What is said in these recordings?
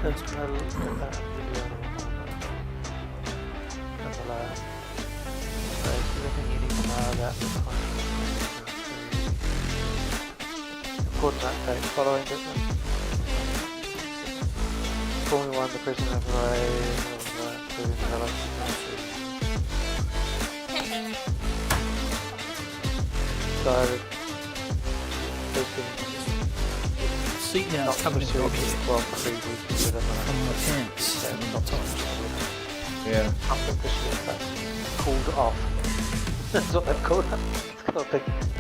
personal video and the layer. So everything you need to know about the important update following business. Formula 1, the president of including the election. So, Seat now is covered in dog hair well, 3 weeks with on my pants. so I'm not touched. Yeah. something this year that's cooled off. That's what they've called it. It's got a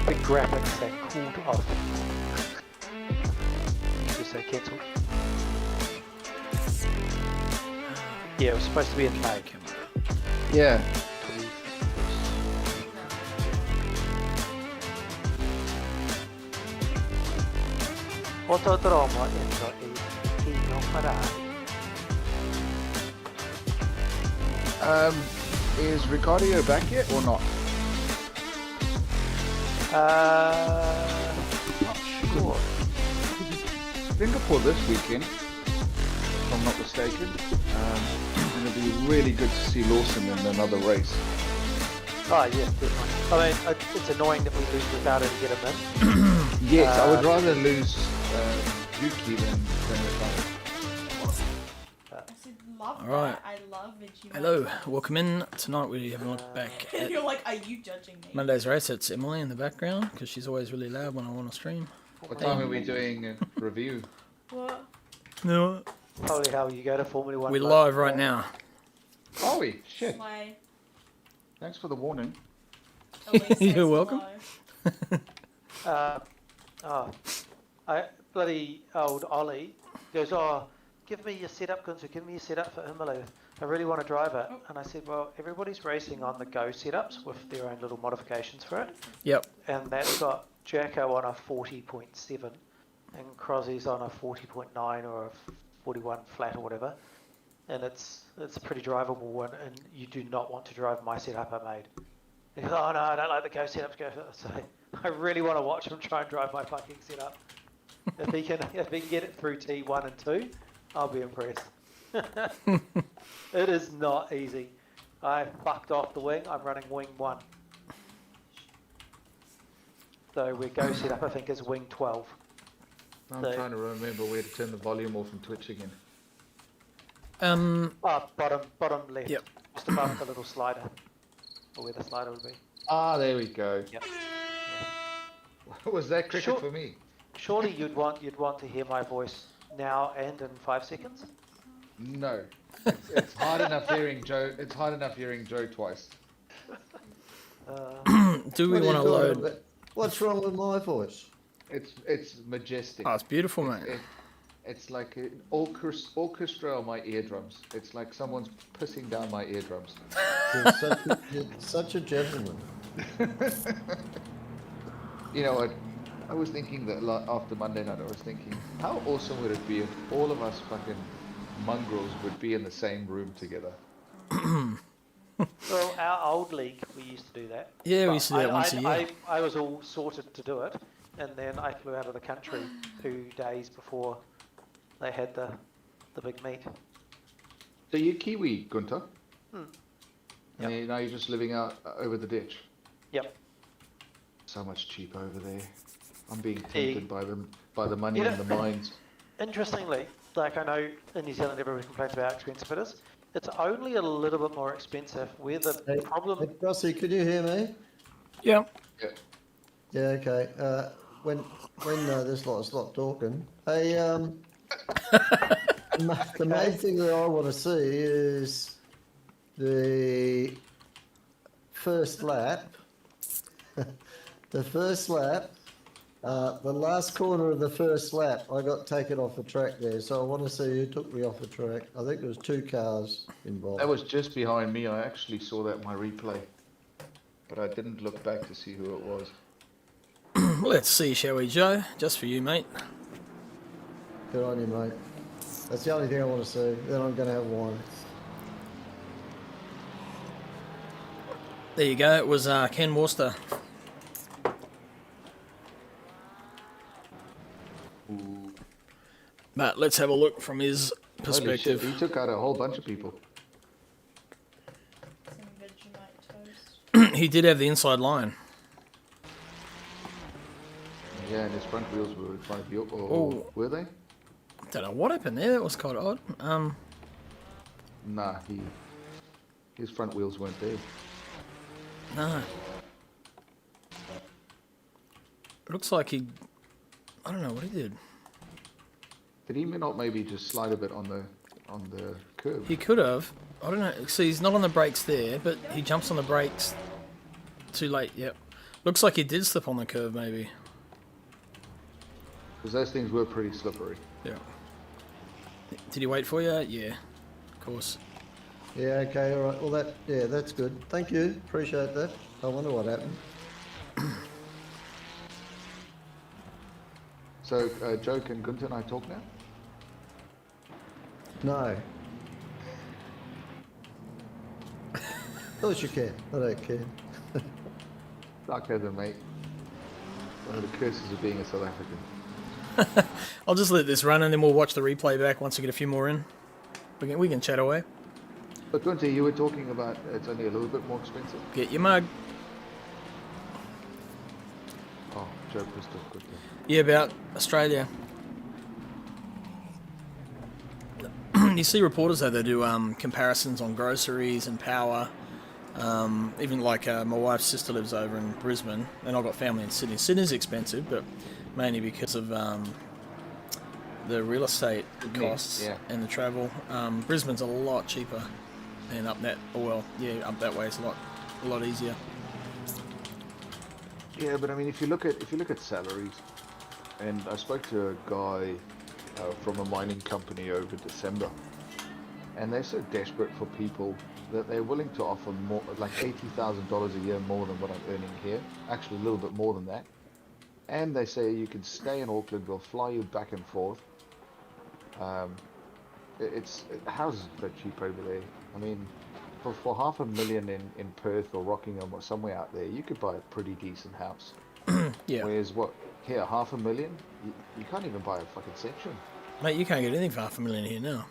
big graphics saying cooled off. Just say cancelled. Yeah, it was supposed to be in May. Yeah. Autodromo entro il non Ferrari. Is Ricardo back yet or not? Not sure. Singapore this weekend, if I'm not mistaken. And it'll be really good to see Lawson in another race. Oh yeah, definitely. I mean, it's annoying that we lose Ricardo to get him in. Yes, I would rather lose Yuki than Ricardo. Alright. I love Vegemite. Hello, welcome in. Tonight we have a look back And at you're like, are you judging me? Monday's race. It's Emily in the background because she's always really loud when I want to stream. What time are we doing a review? What? No, Holy hell, you go to Formula 1. we're live right now. Are we? Shit. Slay. Thanks for the warning. Elise You're says welcome. hello. Bloody old Ollie goes, oh, give me your setup, Gunther, give me your setup for Himalaya. I really want to drive it. And I said, well, everybody's racing on the Go setups with their own little modifications for it. Yep. And that's got Jacko on a 40.7 and Crossy's on a 40.9 or a 41 flat or whatever. And it's a pretty drivable one, and you do not want to drive my setup I made. He goes, oh no, I don't like the Go setups. So I really want to watch him try and drive my fucking setup. If he can get it through T1 and 2, I'll be impressed. It is not easy. I fucked off the wing. I'm running wing 1. So we Go setup, I think, is wing 12. I'm So- trying to remember where to turn the volume off in Twitch again. Bottom left. Yep. Just above the little slider. Or where the slider would be. Ah, there we go. Yep. Was that cricket Sure. for me? Surely you'd want to hear my voice now and in 5 seconds? No. It's hard enough hearing Joe. It's hard enough hearing Joe twice. Do we What are want to you talking load? about? What's wrong with my voice? It's majestic. Oh, it's beautiful, mate. It's like an orchestra on my eardrums. It's like someone's pissing down my eardrums. You're such a gentleman. You know what? I was thinking that after Monday night, I was thinking, how awesome would it be if all of us fucking mongrels would be in the same room together? Well, our old league, we used to do that. Yeah, we But used to do that once a year. I was all sorted to do it, and then I flew out of the country 2 days before they had the big meet. So you're Kiwi, Gunter? Yep. And now you're just living out over the ditch. Yep. So much cheaper over there. I'm being Hey. tempted by the money You and the know- mines. Interestingly, like I know in New Zealand everybody complains about how expensive it is. It's only a little bit more expensive. Where the Hey, problem... hey, Crossy, could you hear me? Yep. Yeah. Yeah, okay. When this lot stopped talking, hey, the main thing that I want to see is the first lap. The first lap. The last corner of the first lap, I got taken off the track there, so I want to see who took me off the track. I think there was 2 cars involved. That was just behind me. I actually saw that in my replay. But I didn't look back to see who it was. Let's see, shall we, Joe? Just for you, mate. Good on you, mate. That's the only thing I want to see. Then I'm going to have wine. There you go. It was Ken Worcester. But let's have a look from his Holy shit, perspective. he took out a whole bunch of people. Some Vegemite toast. He did have the inside line. Yeah, and his front wheels were 5 years, or Oh. were they? Don't know what happened there. That was quite odd. Nah, his front wheels weren't there. No. Looks like he. I don't know what he did. Did he not maybe just slide a bit on the curb? He could have. I don't know. See, he's not on the brakes there, but he jumps on the brakes too late. Yep. Looks like he did slip on the curve, maybe. Because those things were pretty slippery. Yeah. Did he wait for you? Yeah. Of course. Yeah, okay, all right. Well, that's good. Thank you. Appreciate that. I wonder what happened. So, Joe, can Gunther and I talk now? No. Of course you can. I don't care. Okay then, mate. One of the curses of being a South African. I'll just let this run and then we'll watch the replay back once we get a few more in. We can chat away. But Gunther, you were talking about it's only a little bit more expensive. Get your mug. Oh, Joe pissed off Gunther. Yeah, about Australia. You see reporters though, they do comparisons on groceries and power. Even like my wife's sister lives over in Brisbane, and I've got family in Sydney. Sydney's expensive, but mainly because of the real estate costs yeah. and the travel. Brisbane's a lot cheaper, and up that up that way it's a lot easier. Yeah, but I mean, if you look at salaries, and I spoke to a guy from a mining company over December, and they're so desperate for people that they're willing to offer more, like $80,000 a year more than what I'm earning here. Actually, a little bit more than that. And they say you can stay in Auckland, we'll fly you back and forth. Houses are so cheap over there. I mean, for $500,000 in Perth or Rockingham or somewhere out there, you could buy a pretty decent house. Yeah, Whereas here, $500,000, you can't even buy a fucking section. mate, you can't get anything for $500,000 here now.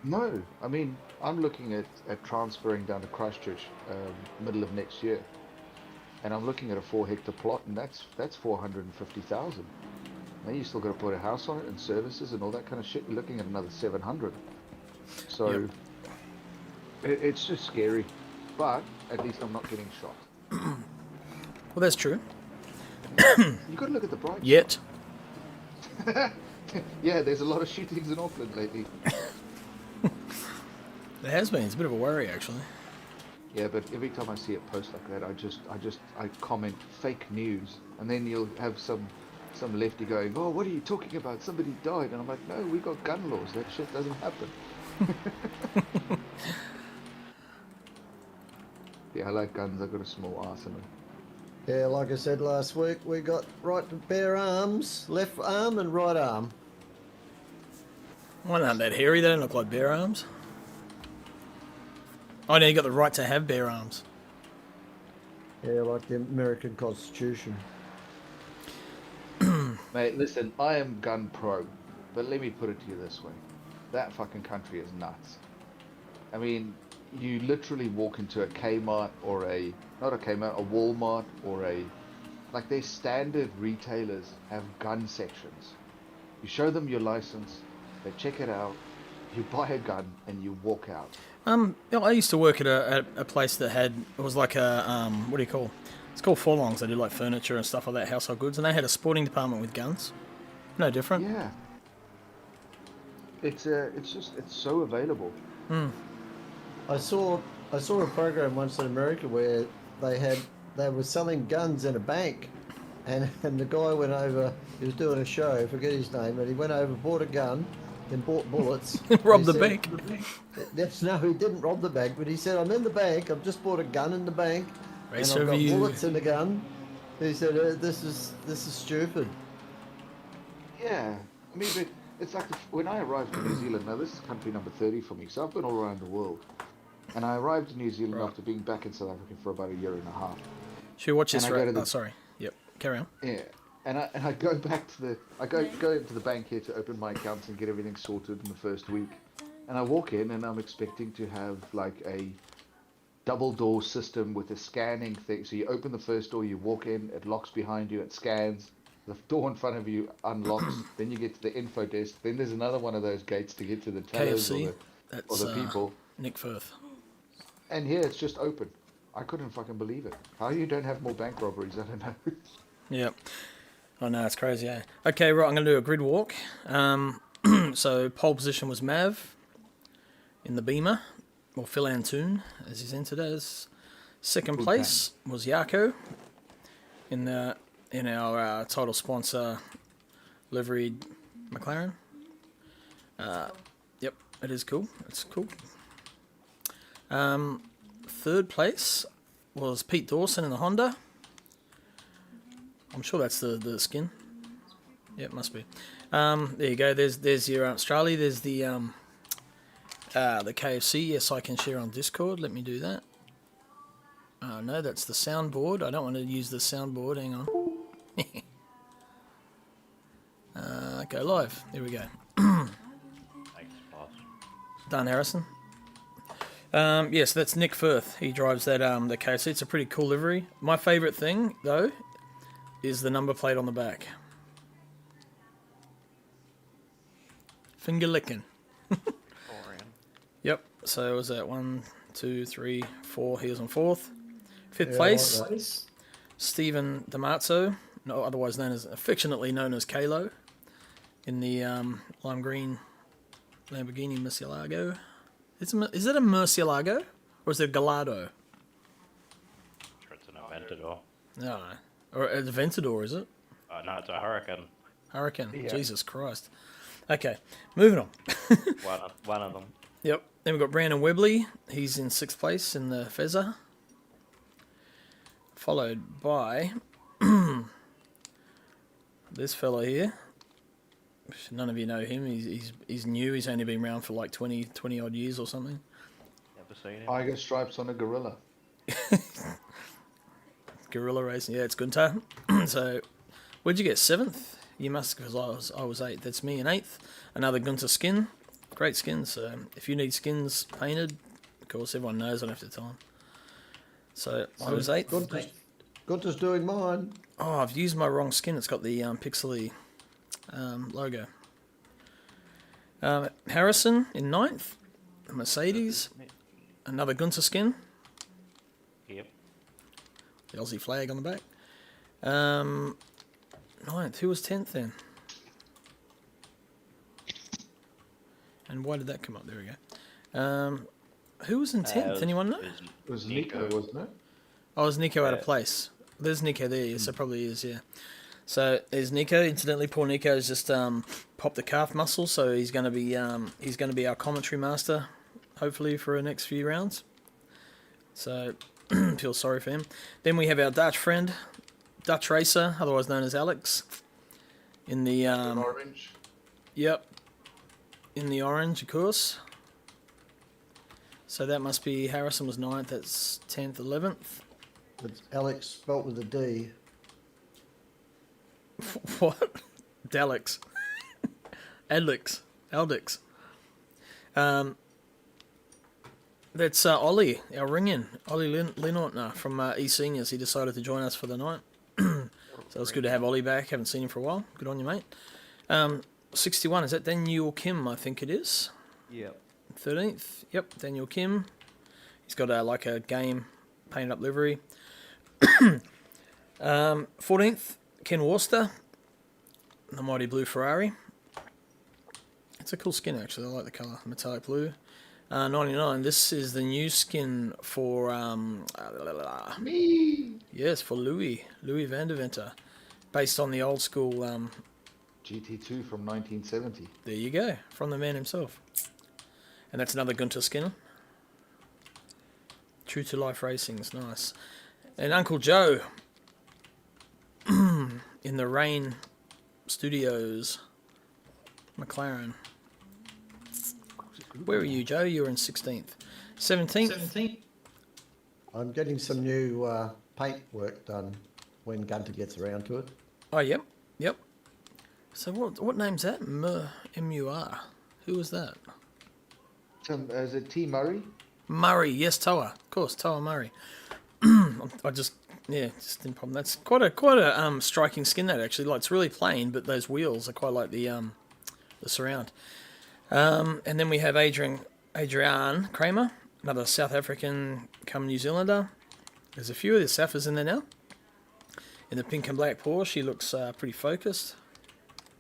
No, I mean, I'm looking at transferring down to Christchurch middle of next year. And I'm looking at a 4-hectare plot, and that's 450,000. Then you still got to put a house on it and services and all that kind of shit. You're looking at another 700. So Yep. it's just scary. But at least I'm not getting shot. Well, that's true. You got to look at the bright. Yet. Yeah, there's a lot of shootings in Auckland lately. There has been. It's a bit of a worry, actually. Yeah, but every time I see a post like that, I comment fake news, and then you'll have some lefty going, "Oh, what are you talking about? Somebody died," and I'm like, "No, we got gun laws. That shit doesn't happen." Yeah, I like guns. I got a small arsenal. Yeah, like I said last week, we got right to bare arms, left arm and right arm. Why aren't that hairy? They don't look like bare arms. Oh, no, you got the right to have bare arms. Yeah, like the American Constitution. Mate, listen, I am gun pro, but let me put it to you this way. That fucking country is nuts. I mean, you literally walk into a Kmart or not a Kmart, a Walmart or like their standard retailers have gun sections. You show them your license, they check it out, you buy a gun and you walk out. I used to work at a place that it was like a, what do you call? It's called Forlongs. They do like furniture and stuff like that, household goods, and they had a sporting department with guns. No different. Yeah. It's so available. I saw a program once in America where they were selling guns in a bank, and the guy went over. He was doing a show. I forget his name, and he went over, bought a gun, and bought bullets. Robbed He the said- bank. No, he didn't rob the bank, but he said, "I'm in the bank. I've just bought a gun in the bank, Race and I've got review. bullets in the gun." He said, "This is stupid." Yeah. I mean, but it's like when I arrived in New Zealand, now this is country number 30 for me, so I've been all around the world. And I arrived in New Zealand Right. after being back in South Africa for about a year and a half. Should we watch this? And I go to the- Oh, sorry. Yep. Carry on. Yeah. And I go back to go into the bank here to open my accounts and get everything sorted in the first week. And I walk in and I'm expecting to have like a double door system with a scanning thing. So you open the first door, you walk in, it locks behind you, it scans. The door in front of you unlocks. Then you get to the info desk. Then there's another one of those gates to get to the tellers KFC. or That's the people. Nick Firth. And here it's just open. I couldn't fucking believe it. How you don't have more bank robberies, I don't know. Yep. I know, it's crazy, eh? Okay, right, I'm going to do a grid walk. So pole position was Mav in the Beamer, or Phil Antoon, as he's entered as. Second place was Yarko in our title sponsor liveried McLaren. Yep, it is cool. It's cool. Third place was Pete Dawson in the Honda. I'm sure that's the skin. Yeah, it must be. There you go. There's your Australia. There's the KFC. Yes, I can share on Discord. Let me do that. No, that's the soundboard. I don't want to use the soundboard. Hang on. Go live. There we go. Thanks, boss. Done, Harrison. Yes, that's Nick Firth. He drives that the KFC. It's a pretty cool livery. My favourite thing, though, is the number plate on the back. Finger licking. Yep. So was that 1, 2, 3, 4? He was on fourth. Fifth place, Stephen Damazzo, no, otherwise affectionately known as Kalo, in the lime green Lamborghini Murcielago. Is it a Murcielago or is it a Gallardo? Sure, it's an Aventador. No, or an Aventador, is it? No, it's a Hurricane. Hurricane. Yeah. Jesus Christ. Okay, moving on. One of them. Yep. Then we've got Brandon Webley. He's in sixth place in the Fezzer. Followed by this fella here. None of you know him. He's new. He's only been around for like 20 odd years or something. Never seen it. Tiger stripes on a gorilla. Gorilla racing. Yeah, it's Gunter. So, where'd you get? 7th? You must, because I was 8th. That's me in 8th. Another Gunter skin. Great skins. So, if you need skins painted, of course, everyone knows I don't have to tell them. So, I was 8th. Gunter's doing mine. Oh, I've used my wrong skin. It's got the pixely logo. Harrison in 9th. Mercedes. Another Gunter skin. Yep. The Aussie flag on the back. 9th. Who was 10th then? And why did that come up? There we go. Who was in 10th? Anyone know? It was Nico, wasn't it? Oh, it was Nico out of place. There's Nico there. Yes, it probably is, yeah. So there's Nico. Incidentally, poor Nico's just popped the calf muscle, so he's going to be our commentary master, hopefully for the next few rounds. So feel sorry for him. Then we have our Dutch friend, Dutch racer, otherwise known as Alex, in the Orange. Yep, in the orange, of course. So that must be Harrison was 9th. That's 10th, 11th. It's Alex spelt with a D. What? Daleks. Adlix. Aldix. That's Ollie, our ring-in. Ollie Linortner from E-Seniors. He decided to join us for the night. So it's good to have Ollie back. Haven't seen him for a while. Good on you, mate. 61, is that Daniel Kim, I think it is? Yep. 13th. Yep, Daniel Kim. He's got like a game painted up livery. 14th, Ken Worcester, the mighty blue Ferrari. It's a cool skin actually. I like the colour, metallic blue. 99. This is the new skin for Me. yes, for Louis van der Venter, based on the old school. GT2 from 1970. There you go, from the man himself. And that's another Gunter skin. True to life racing's nice. And Uncle Joe in the Rain Studios McLaren. Where are you, Joe? You're in 16th. 17th. I'm getting some new paint work done when Gunter gets around to it. Oh, yep. So what name's that? M-U-R. Who was that? is it T Murray? Murray, yes, Toa, of course, Toa Murray. I just didn't problem. That's quite a striking skin that actually. Like it's really plain, but those wheels are quite like the surround. And then we have Adrian Kramer, another South African come New Zealander. There's a few of the Saffers in there now. In the pink and black Porsche, she looks pretty focused.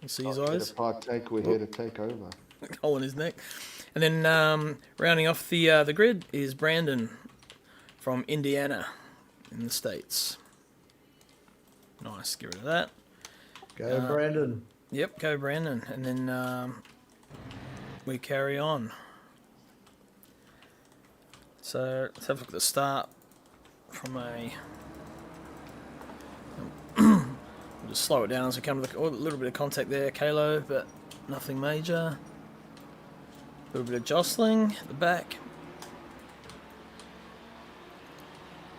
You see his eyes. We're here to take over. Hole in his neck. And then rounding off the grid is Brandon from Indiana in the States. Nice, get rid of that. Go, Brandon. Yep, go Brandon. And then we carry on. So let's have a look at the start from a... We'll just slow it down as we come to the... Oh, a little bit of contact there, Kalo, but nothing major. A little bit of jostling at the back.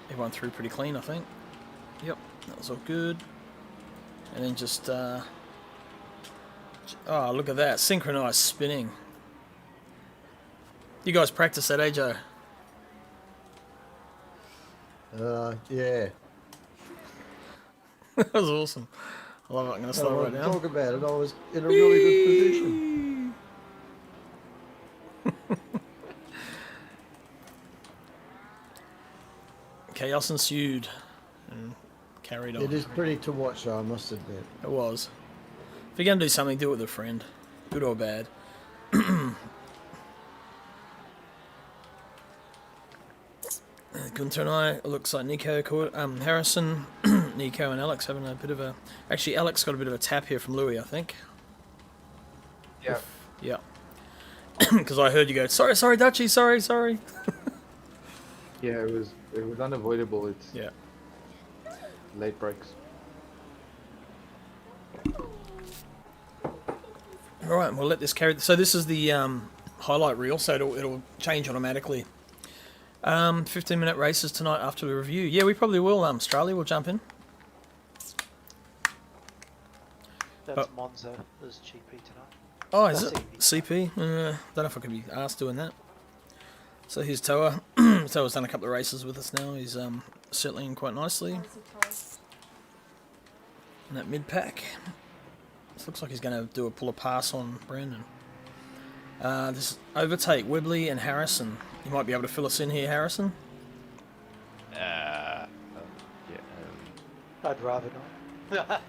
Everyone through pretty clean, I think. Yep, that was all good. And then just... oh, look at that. Synchronized spinning. You guys practice that, eh, Joe? Yeah. That was awesome. I love it. I'm going to slow it right down. Talk about it. I was in a really good position. Chaos ensued and carried on. It is pretty to watch, though, I must admit. It was. If you're going to do something, do it with a friend. Good or bad. Gunter and I, it looks like Harrison, Nico and Alex having a bit of a... Actually, Alex got a bit of a tap here from Louis, I think. Yeah. Yeah. Because I heard you go, sorry, Dutchy, sorry. Yeah, it was unavoidable. It's Yeah. late breaks. All right, we'll let this carry. So this is the highlight reel, so it'll change automatically. 15-minute races tonight after the review. Yeah, we probably will. Australia will jump in. That's Monza. There's GP tonight. Oh, is it? CP. CP? Don't know if I could be asked doing that. So here's Toa. Toa's done a couple of races with us now. He's settling in quite nicely. Nice and toast. In that mid-pack. This looks like he's going to pull a pass on Brandon. This overtake, Webley and Harrison. You might be able to fill us in here, Harrison. Yeah. I'd rather not.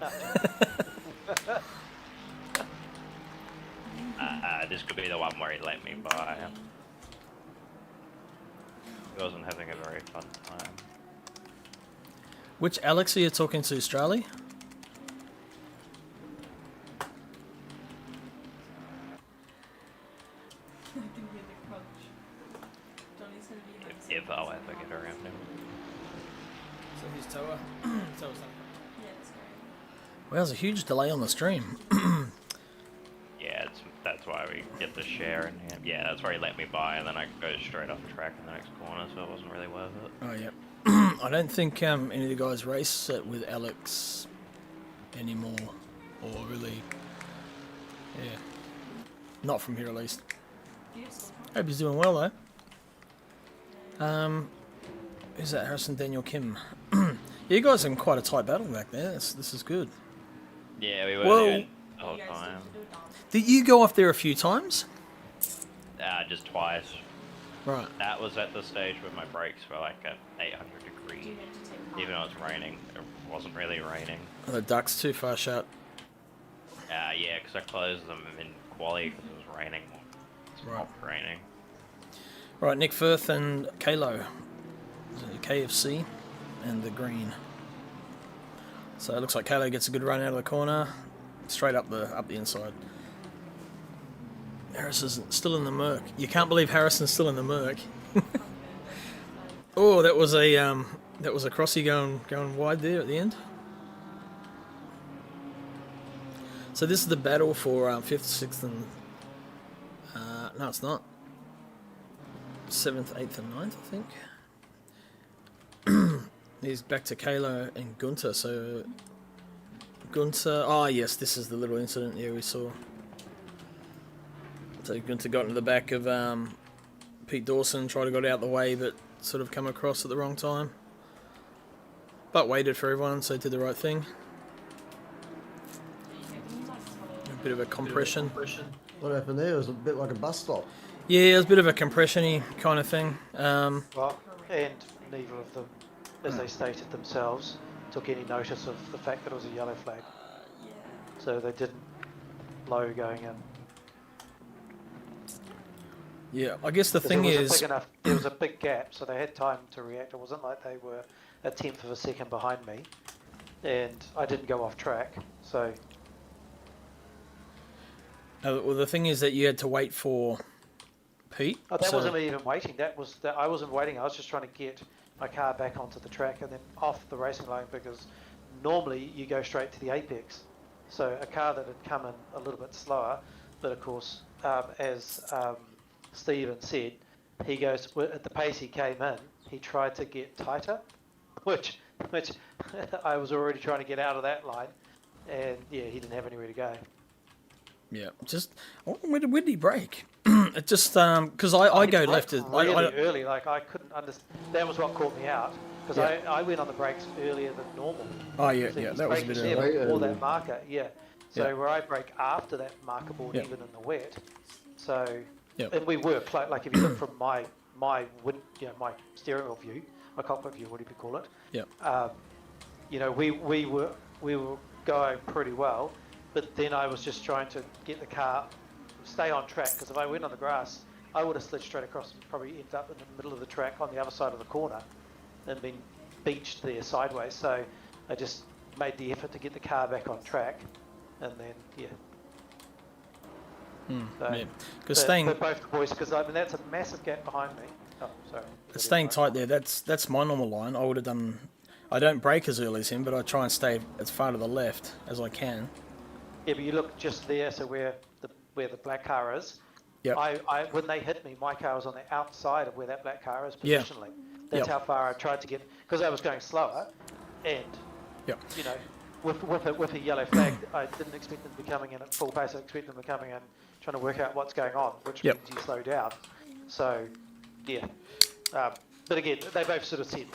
This could be the one where he let me by. He wasn't having a very fun time. Which Alex are you talking to, Australia? I can hear the crunch. Johnny's gonna be nice. If I'll ever get around him. So here's Toa. Yeah, that's great. Well, there's a huge delay on the stream. Yeah, that's why we get the share in him. Yeah, that's where he let me by, and then I go straight off the track in the next corner, so it wasn't really worth it. Oh, yeah. I don't think any of the guys race it with Alex anymore. Or really... Yeah. Not from here, at least. Beautiful. Hope he's doing well, though. Who's that? Harrison, Daniel, Kim. Yeah, you guys are in quite a tight battle back there. This is good. Yeah, we were Whoa. doing the whole You guys time. need to do a dance. Did you go off there a few times? Just twice. Right. That was at the stage where my brakes were like at 800 Do degrees. you need to take part? Even though it's raining, it wasn't really raining. Oh, the duck's too far shut. Yeah, because I closed them in quali because it was raining. It's Right. not raining. Right, Nick Firth and Kalo. KFC and the green. So it looks like Kalo gets a good run out of the corner, straight up the inside. Harris is still in the Merc. You can't believe Harrison's still in the Merc. Oh, that was a Crossy going wide there at the end. So this is the battle for 5th, 6th, and no, it's not. 7th, 8th, and 9th, I think. He's back to Kalo and Gunter. So Gunter. Oh yes, this is the little incident. Yeah, we saw. So Gunter got into the back of Pete Dawson tried to got out the way, but sort of come across at the wrong time. But waited for everyone, so did the right thing. A bit of a compression. What happened there? It was a bit like a bus stop. Yeah, it was a bit of a compression-y kind of thing. Well, and neither of them, as they stated themselves, took any notice of the fact that it was a yellow flag. So they didn't blow going in. Yeah, I guess the thing There is... was a big gap, so they had time to react. It wasn't like they were a tenth of a second behind me, and I didn't go off track, so... well, the thing is that you had to wait for Pete. Oh, that so- wasn't me even waiting. I wasn't waiting. I was just trying to get my car back onto the track and then off the racing line, because normally you go straight to the apex. So a car that had come in a little bit slower, but of course, as Stephen said, he goes at the pace he came in. He tried to get tighter, which I was already trying to get out of that line, and yeah, he didn't have anywhere to go. Yeah, just... Where did he break? It just... Because I go left... Really early, like I couldn't understand. That was what caught me out, because Yeah. I went on the brakes earlier than normal. Oh, yeah, So yeah, he's that was a bit braking early. there before that marker, yeah. So Yeah. where I brake after that marker board, Yeah. even in the wet. So, Yeah. and we were like if you look from my my steering wheel view, my cockpit view, whatever you call it. Yeah. We were going pretty well, but then I was just trying to get the car stay on track, because if I went on the grass, I would have slid straight across and probably ended up in the middle of the track on the other side of the corner and been beached there sideways. So I just made the effort to get the car back on track, and then Yeah. Because for staying... both the boys, because I mean that's a massive gap behind me. Oh, sorry. Staying tight there, that's my normal line. I would have done... I don't brake as early as him, but I try and stay as far to the left as I can. Yeah, but you look just there, so where the black car is. Yep. I when they hit me, my car was on the outside of where that black car is Yeah. positionally. That's Yep. how far I tried to get, because I was going slower, and Yep. with a yellow flag, I didn't expect them to be coming in at full pace. I expected them to be coming in trying to work out what's going on, which Yep. means you slow down. So, yeah. But again, they both sort of said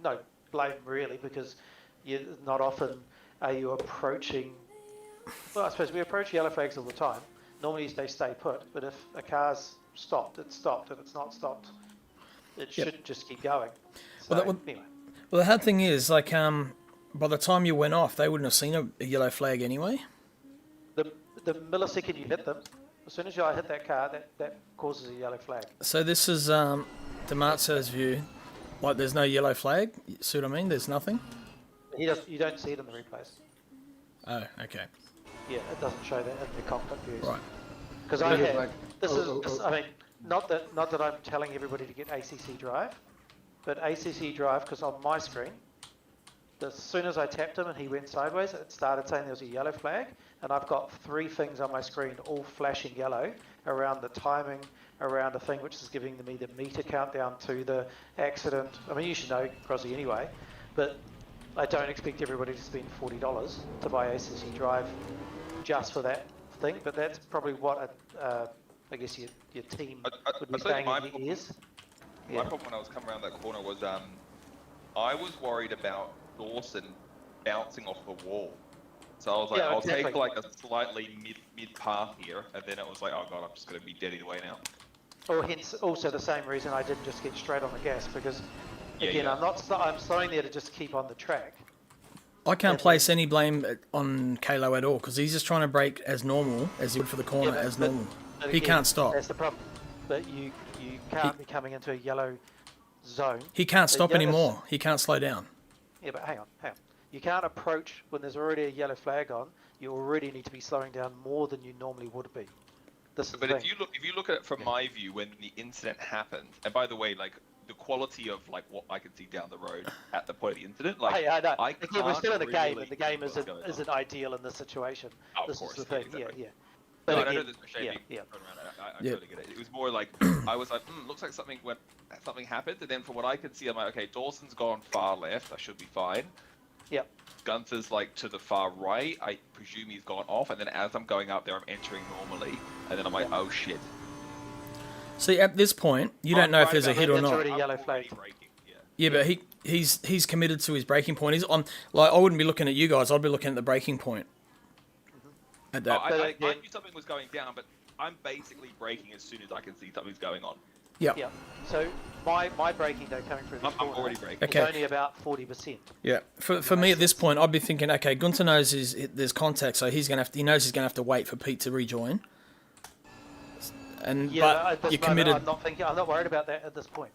no blame really, because not often are you approaching. Well, I suppose we approach yellow flags all the time. Normally they stay put, but if a car's stopped, it's stopped. If it's not stopped, it Yep. should just keep going. So, anyway. Well, the hard thing is, like, by the time you went off, they wouldn't have seen a yellow flag anyway. The millisecond you hit them, as soon as I hit that car, that causes a yellow flag. So this is Demarzo's view. Like, there's no yellow flag. See what I mean? There's nothing. You don't see it in the replays. Oh, okay. Yeah, it doesn't show that in the cockpit views. Right. Because I Yeah, had like- I mean, not that I'm telling everybody to get ACC Drive, but ACC Drive, because on my screen, as soon as I tapped him and he went sideways, it started saying there was a yellow flag, and I've got 3 things on my screen all flashing yellow around the timing, around a thing which is giving me the meter countdown to the accident. I mean, you should know, Crossy, anyway, but I don't expect everybody to spend $40 to buy ACC Drive just for that thing, but that's probably what I guess your team would be I think saying in your ears. My problem when I was coming around that corner was I was worried about Dawson bouncing off the wall. So I was like, Yeah, I'll exactly. take like a slightly mid path here, and then it was like, oh god, I'm just going to be dead either way now. Or hence also the same reason I didn't just get straight on the gas, because Yeah, again, yeah. I'm slowing there to just keep on the track. I can't place any blame on Kalo at all, because he's just trying to brake as normal as he would for the corner, Yeah, as but- normal. but He again, can't stop. That's the problem. But you can't be coming into a yellow zone. He can't The stop yellow- anymore. He can't slow down. Yeah, but hang on. You can't approach when there's already a yellow flag on. You already need to be slowing down more than you normally would be. This is But the if thing. you look at it from my view, when the incident happened, and by the way, like the quality of like what I could see down the road at the point of the incident, like Hey, I know. I Again, we're can't still in the game, really and the game see what's isn't going on. isn't ideal in this situation. Oh, of This course, is the thing. exactly. Yeah. No, But I know again, there's no shame being yeah. thrown around. I Yeah. totally get it. It was more like I was like, looks like something happened, and then from what I could see, I'm like, okay, Dawson's gone far left. I should be fine. Yep. Gunther's like to the far right. I presume he's gone off, and then as I'm going up there, I'm entering normally, and then I'm like, oh shit. See, at this point, you don't know if there's a hit or That's not. already I'm yellow already flag. braking, yeah. Yeah, but he's committed to his braking point. He's on. Like, I wouldn't be looking at you guys. I'd be looking at the braking point. At that. I knew something was going down, but I'm basically braking as soon as I can see something's going on. Yeah. Yeah. So my braking though coming through this I'm corner already braking. is Okay. only about 40%. Yeah. For me at this point, I'd be thinking, okay, Gunter knows there's contact, so he's gonna have to, he knows he's gonna have to wait for Pete to rejoin. And Yeah, at but this you're moment, committed. I'm not worried about that at this point.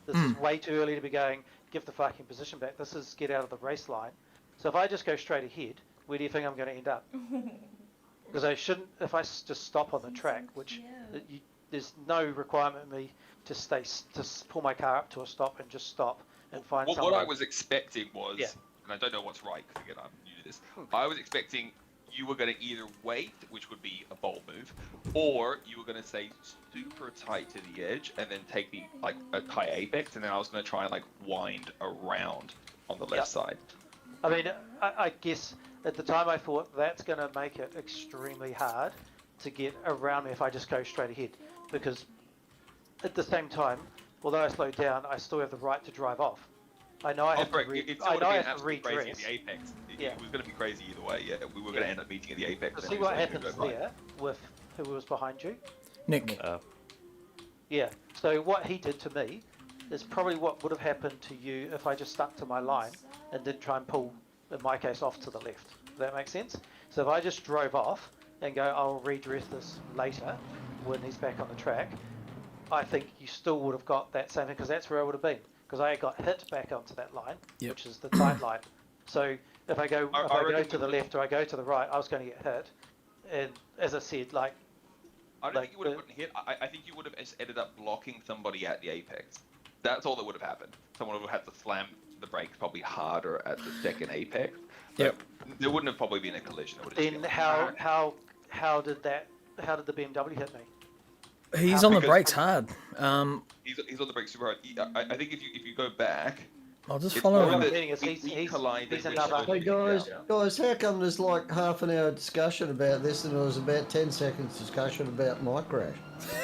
This is way too early to be going, give the fucking position back. This is get out of the race line. So if I just go straight ahead, where do you think I'm going to end up? Because I shouldn't, if I just stop on the track, which there's no requirement of me to pull my car up to a stop and just stop and find What someone. I was expecting was, Yeah. and I don't know what's right, because again, I'm new to this. I was expecting you were going to either wait, which would be a bold move, or you were going to stay super tight to the edge and then take the a high apex, and then I was going to try and wind around on the left side. I mean, I guess at the time I thought that's going to make it extremely hard to get around me if I just go straight ahead, because at the same time, although I slowed down, I still have the right to drive off. I know I have to redress. The apex. Yeah. It was going to be crazy either way. Yeah, we were going to end up meeting at the apex. But and see then what we decided to happens go by. there with who was behind you? Nick. Yeah. So what he did to me is probably what would have happened to you if I just stuck to my line and didn't try and pull, in my case, off to the left. Does that make sense? So if I just drove off and go, I'll redress this later when he's back on the track, I think you still would have got that same thing, because that's where I would have been. Because I got hit back onto that line, which is the tight line. So if I go to the left or I go to the right, I was going to get hit. And as I said, I don't think you would have gotten hit. I think you would have just ended up blocking somebody at the apex. That's all that would have happened. Someone would have had to slam the brakes probably harder at the second apex. Yep. There wouldn't have probably been a collision. It would have then just been how did the BMW hit me? He's on the brakes hard. He's on the brakes super hard. I think if you go back, I'll just it's follow more him. that He's collided he's with another- somebody. Hey guys, how come there's like half an hour discussion about this and there was about 10 seconds discussion about my crash?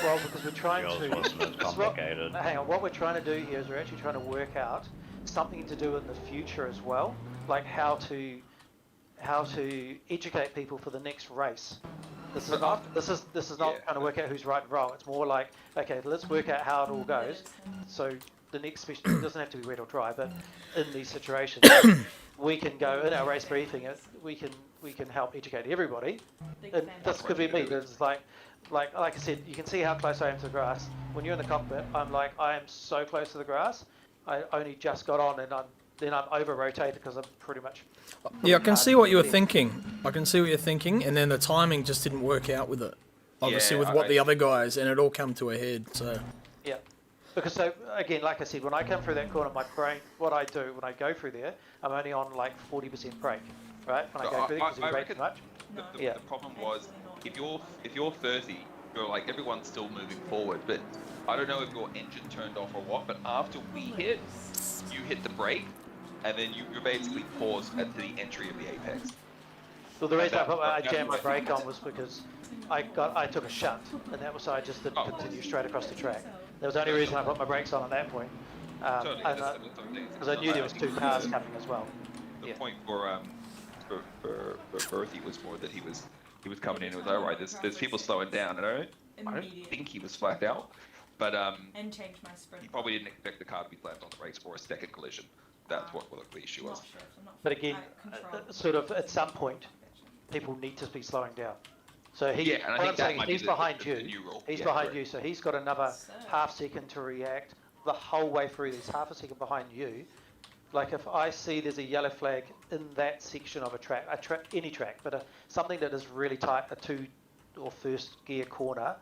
Well, because we're trying Yours to. wasn't as complicated. Hang on, what we're trying to do here is we're actually trying to work out something to do in the future as well, like how to educate people for the next race. This is not trying to work out who's right and wrong. It's more like, okay, let's work out how it all goes. So the next special, it doesn't have to be red or dry, but in these situations, we can go in our race briefing. We can help educate everybody. And this could be me. It's like I said, you can see how close I am to the grass. When you're in the cockpit, I am so close to the grass. I only just got on, and I'm over rotated because I'm pretty much. Yeah, I can see what you were thinking. And then the timing just didn't work out with it. Obviously, with what the other guys, and it all come to a head. So. Yeah, because so again, like I said, when I come through that corner, my brain, what I do when I go through there, I'm only on like 40% brake, right? When I go through there, because you brake too much. The problem was if you're 30, you're like everyone's still moving forward, but I don't know if your engine turned off or what. But after we hit, you hit the brake, and then you're basically paused at the entry of the apex. Well, the reason I jammed my brake on was because I took a shunt, and that was so I just didn't continue straight across the track. That was the only reason I put my brakes on at that point, because I knew there was two cars coming as well. The point for Berthie was more that he was coming in and was alright. There's people slowing down, and I don't think he was flat out, but and change my sprint. he probably didn't expect the car to be slammed on the brakes for a second collision. That's what the issue was. But again, sort of at some point, people need to be slowing down. So what I'm saying is he's behind you. He's behind you, so he's got another half second to react the whole way through. There's half a second behind you. Like if I see there's a yellow flag in that section of a track, any track, but something that is really tight, a 2 or first gear corner,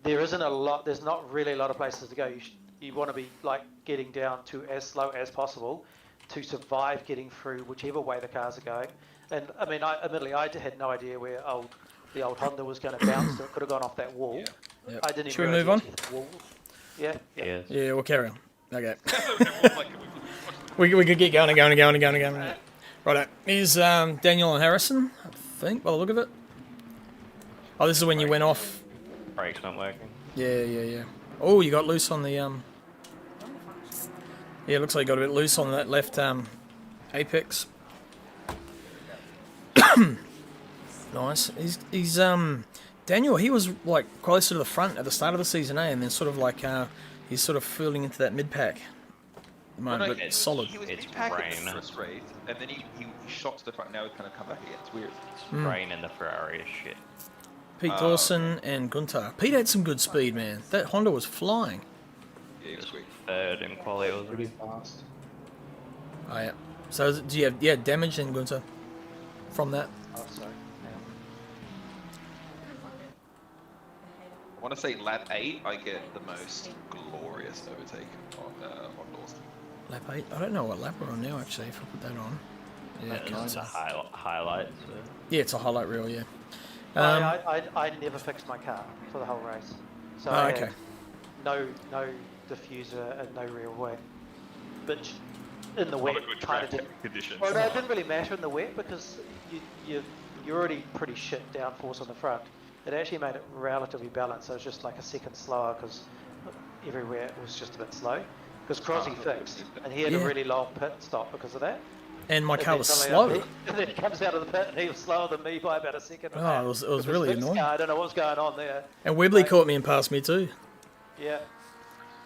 there's not really a lot of places to go. You want to be like getting down to as slow as possible to survive getting through whichever way the cars are going. And I mean, admittedly, I had no idea where the old Honda was going to bounce. So it could have gone off that wall. Yeah. Yep. I didn't even. Should we move on? Yeah. Yeah, we'll carry on. Okay. we could get going. Right, here's Daniel and Harrison, I think, by the look of it. Oh, this is when you went off. Brakes not working. Yeah. Oh, you got loose on the Yeah, it looks like you got a bit loose on that left apex. Nice. He's Daniel. He was like closer to the front at the start of the season, and then sort of like he's sort of filling into that mid pack. Well, But no, solid. He was It's mid-pack in rain. the first race, and then he shot to the front. Now he's kind of come back again. It's weird. Rain in the Ferrari is shit. Pete Dawson and Gunter. Pete had some good speed, man. That Honda was flying. Yeah, he was sweet. Third in quality was Pretty fast. Oh yeah. So do you have damage in Gunter from that? Oh, sorry. I want to say lap 8, I get the most glorious overtake on Dawson. Lap 8. I don't know what lap we're on now actually. If I put that on. Yeah, it It's counts. a highlight. So. Yeah, it's a highlight reel. Yeah. I never fixed my car for the whole race. So Oh, I okay. had no diffuser and no rear wing, which in the wet Not a good kind of track didn't. conditions. Well, no, it didn't really matter in the wet because you're already pretty shit downforce on the front. It actually made it relatively balanced. So it was just like a second slower because everywhere it was just a bit slow. Because Crossy fixed and he had Yeah. a really long pit stop because of that. And my And car then was suddenly slow. And then he comes out of the pit and he was slower than me by about a second. Oh, it was really annoying. I don't know what's going on there. And Webley caught me and passed me too. Yeah.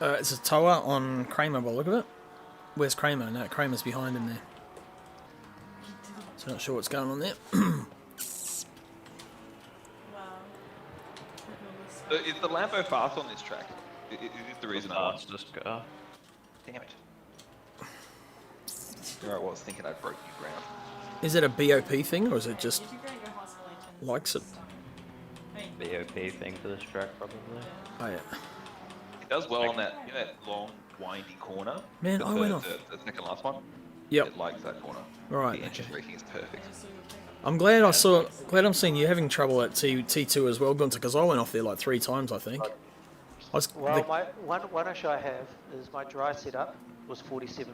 It's a tower on Kramer by the look of it. Where's Kramer? No, Kramer's behind him there. So not sure what's going on there. Wow. So is the Lambo fast on this track? Is the reason I asked? Fastest car. Damn it. There I was thinking I broke new ground. Is it a BOP thing or is it just If you're going to go Hostel likes it? I mean, BOP thing for this track, probably. Oh yeah. It does well on that, that long, windy corner. Man, I went off. The second last one. Yep. It likes that corner. Right. The engine Okay. braking is perfect. I'm glad I'm seeing you having trouble at T2 as well, Gunter, because I went off there like 3 times, I think. Well, my one issue I have is my dry setup was 47%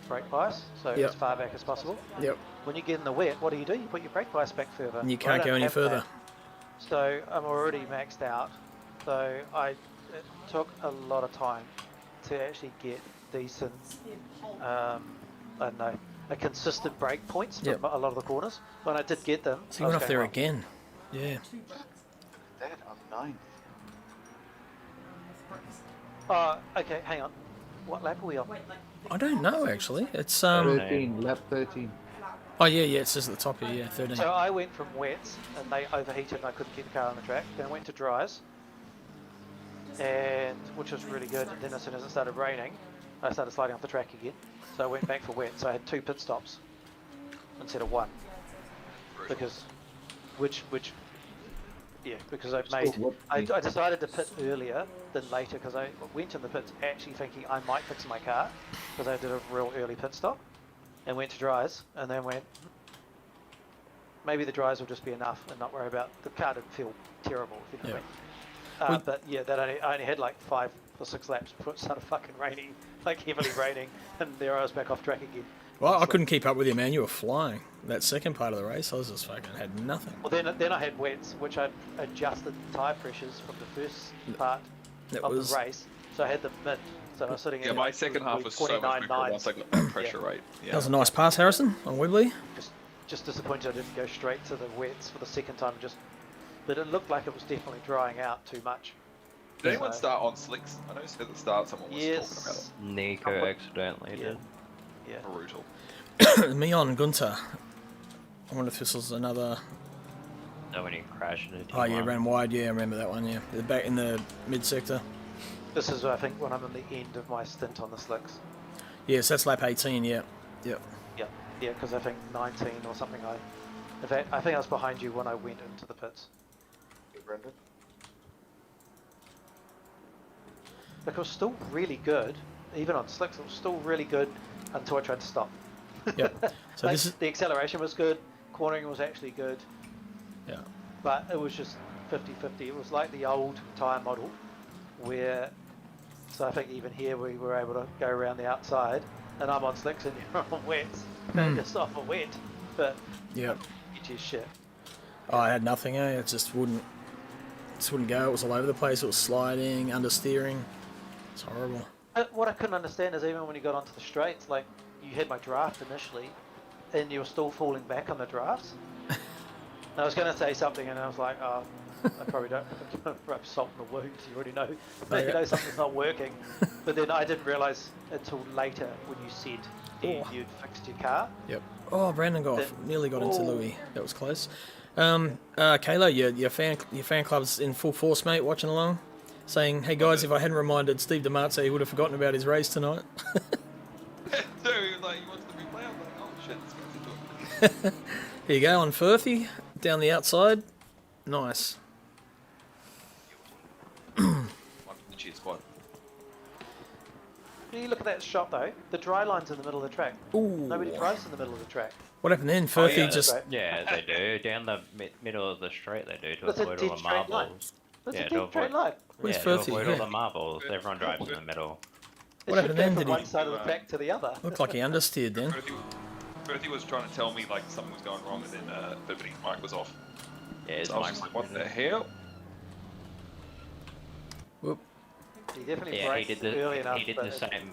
brake bias, so Yep. as far back as possible. Yep. When you get in the wet, what do? You put your brake bias back further. And you Well, I can't don't go any have further. that. So I'm already maxed out. So it took a lot of time to actually get decent, I don't know, a consistent brake points for Yep. a lot of the corners. When I did get them, So you I was went off going there wrong. again. Yeah. That I'm 9th. Oh, okay, hang on. What lap are we on? I don't know actually. It's 13, lap 13. Oh yeah, it says at the top here, yeah, 13. So I went from wets and they overheated and I couldn't keep the car on the track. Then I went to dries, and which was really good. And then as soon as it started raining, I started sliding off the track again. So I went back for wet. So I had 2 pit stops instead of 1 because because I decided to pit earlier than later because I went in the pits actually thinking I might fix my car because I did a real early pit stop and went to dries and then went maybe the dries will just be enough and not worry about the car didn't feel terrible if you know what I mean. But yeah, I only had like 5 or 6 laps before it started fucking raining, like heavily raining, and there I was back off track again. Well, I So- couldn't keep up with you, man. You were flying. That second part of the race, I was just fucking had nothing. Well, then I had wets, which I adjusted tyre pressures from the first part That of was the race. So I had them mid. So I was sitting Yeah, in my like second half was so much 29.9. quicker once I got that pressure rate. that Yeah. was a nice pass, Harrison, on Webley. Just disappointed I didn't go straight to the wets for the second time. But it looked like it was definitely drying out too much. Did anyone So- start on slicks? I noticed at the start someone was talking about Yes. Nico accidentally Yeah. did. Yeah. it. Brutal. Me on Gunter. I wonder if this was another. So when you crash into Oh yeah, T1. ran wide. Yeah, I remember that one. Yeah, the back in the mid sector. This is, I think, when I'm in the end of my stint on the slicks. Yes, that's lap 18. Yeah, yep. Yeah, because I think 19 or something. In fact, I think I was behind you when I went into the pits. Brendan. Like, it was still really good, even on slicks. It was still really good until I tried to stop. Yep. So Like, this is the acceleration was good, cornering was actually good, yeah. but it was just 50-50. It was like the old tyre model, where, so I think even here we were able to go around the outside, and I'm on slicks and you're on wets, and just off a wet, but Yep. it is shit. Oh, I had nothing. It just wouldn't Just wouldn't go. It was all over the place. It was sliding, understeering. It's horrible. What I couldn't understand is even when you got onto the straights, like you had my draft initially, and you were still falling back on the drafts. I was going to say something, and I was like, oh, I probably don't rub salt in the wounds. You already know, Yeah. you know something's not working. But then I didn't realise until later when you said you'd fixed your car. Yep. Oh, Brandon got That- nearly got into Oh. Louis. That was close. Kayla, your fan club's in full force, mate. Watching along, saying, "Hey guys, if I hadn't reminded Steve DeMarzo, he would have forgotten about his race tonight." So he was like, he wants the replay. I was like, oh shit, this guy's into it. Here you go on Firthy, down the outside. Nice. One from the cheer squad. When you look at that shot though, the dry line's in the middle of the track. Ooh. Nobody drives in the middle of the track. What happened then? Firthy yeah, just. Right. Yeah, they do. Down the middle of the straight, they do to That's a avoid dead all the straight line. marbles. That's Yeah, a to dead straight avoid- line. Where's Yeah, to Firthy? avoid Yeah. all the marbles. Everyone drives in the middle. It What should happened go then? from Did one he- side of the track to the other. Looked like he understeered then. Bertie was trying to tell me like something was going wrong, and then Bertie's mic was off. Yeah, his So I was mic's just like, what the muted. hell? Whoop. He definitely Yeah, he braked did early the enough. he did but the same.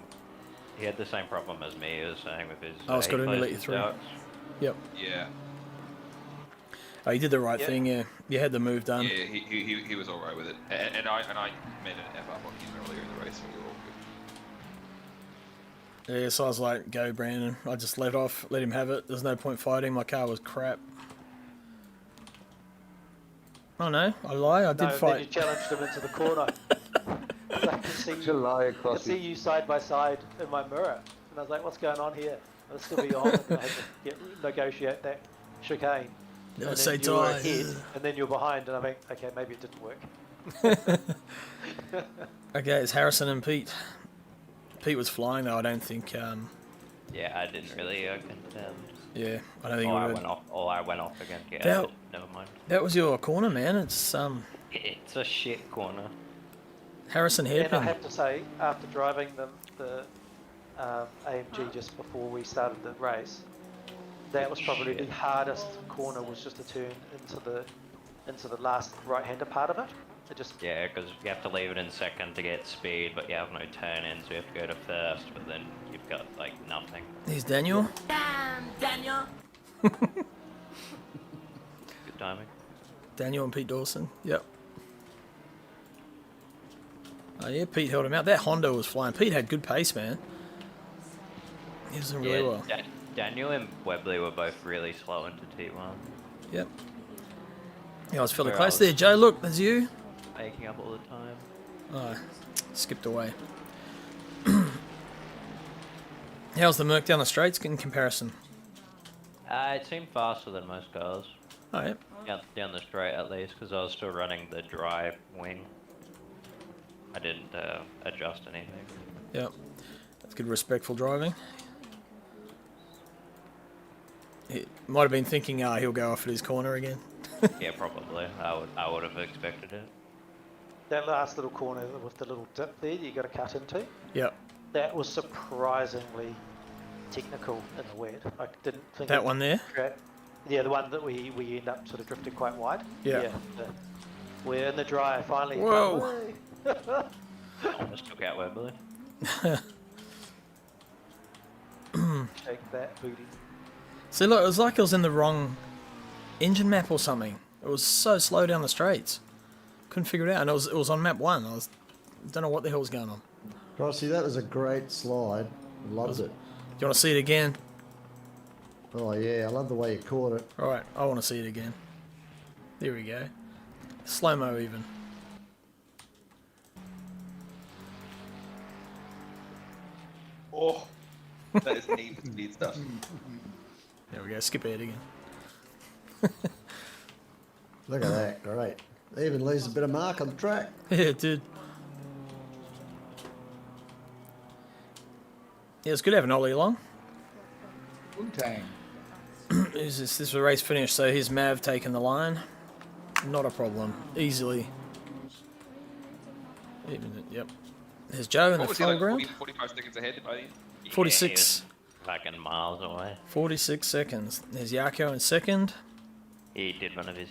He had the same problem as me. He was saying with his. Oh, it's he got to only closed let you his through. darts. Yep. Yeah, Oh, you did the right Yeah. thing. Yeah. You had the move done. yeah, he was all right with it, and I made an F up on him earlier in the race, so we were all good. Yeah, so I was like, go Brandon. I just let him have it. There's no point fighting. My car was crap. Oh no, I lie. I did no, then you fight. challenged him into the corner. So I could see, July I could see you side by side in my mirror, and I was like, "What's going on here?" I'll still be on, and I had to negotiate that chicane. Never And say then you were die. ahead, and then you're behind, and I think, okay, maybe it didn't work. Okay, it's Harrison and Pete. Pete was flying though. I don't think. Yeah, I didn't really contend. Yeah, I don't think Oh, it I would. went off. Oh, I went off again. Yeah, That- but never mind. That was your corner, man. It's It's a shit corner. Harrison And I hairpin. have to say, after driving the AMG just before we started the race, that was probably the hardest corner. Was just to turn into the last right-hander part of it. It just Yeah, because you have to leave it in second to get speed, but you have no turn in, so you have to go to first. But then you've got like nothing. Here's Daniel. Good timing. Daniel and Pete Dawson. Yep. Oh yeah, Pete held him out. That Honda was flying. Pete had good pace, man. He was doing really well. Daniel and Webley were both really slow into T1. Yep. Yeah, I was fairly Where close else? there. Joe, look, there's you. Making up all the time. Oh, skipped away. How's the Merc down the straights in comparison? It seemed faster than most cars. Oh, yeah. Down the straight at least, because I was still running the dry wing. I didn't adjust anything. Yep. That's good, respectful driving. He might have been thinking, he'll go off at his corner again. Yeah, probably. I would have expected it. that last little corner with the little dip there you got to cut into. Yep. That was surprisingly technical in the wet. I didn't think That it- one there? Yeah, the one that we end up sort of drifting quite wide. Yeah. We're in the dry finally. Whoa. Almost took out Webley. Shake that booty. See, look, it was like it was in the wrong engine map or something. It was so slow down the straights. Couldn't figure it out, and it was on map 1. Don't know what the hell was going on. Crossy, that was a great slide. Loved it. Do you want to see it again? Oh yeah, I love the way you caught it. All right, I want to see it again. There we go. Slow-mo even. Oh, that is neat speed stuff. There we go. Skip ahead again. Look at that, great. Even leaves a bit of mark on the track. Yeah, it did. Yeah, it's good having Ollie along. Wu-Tang. Who's this? This is a race finish, so here's Mav taking the line. Not a problem. Easily. Yep. There's Joe in the What was he like? foreground. 45 seconds ahead by the end? Yeah, 46. he was fucking miles away. 46 seconds. There's Yako in second. He did one of his.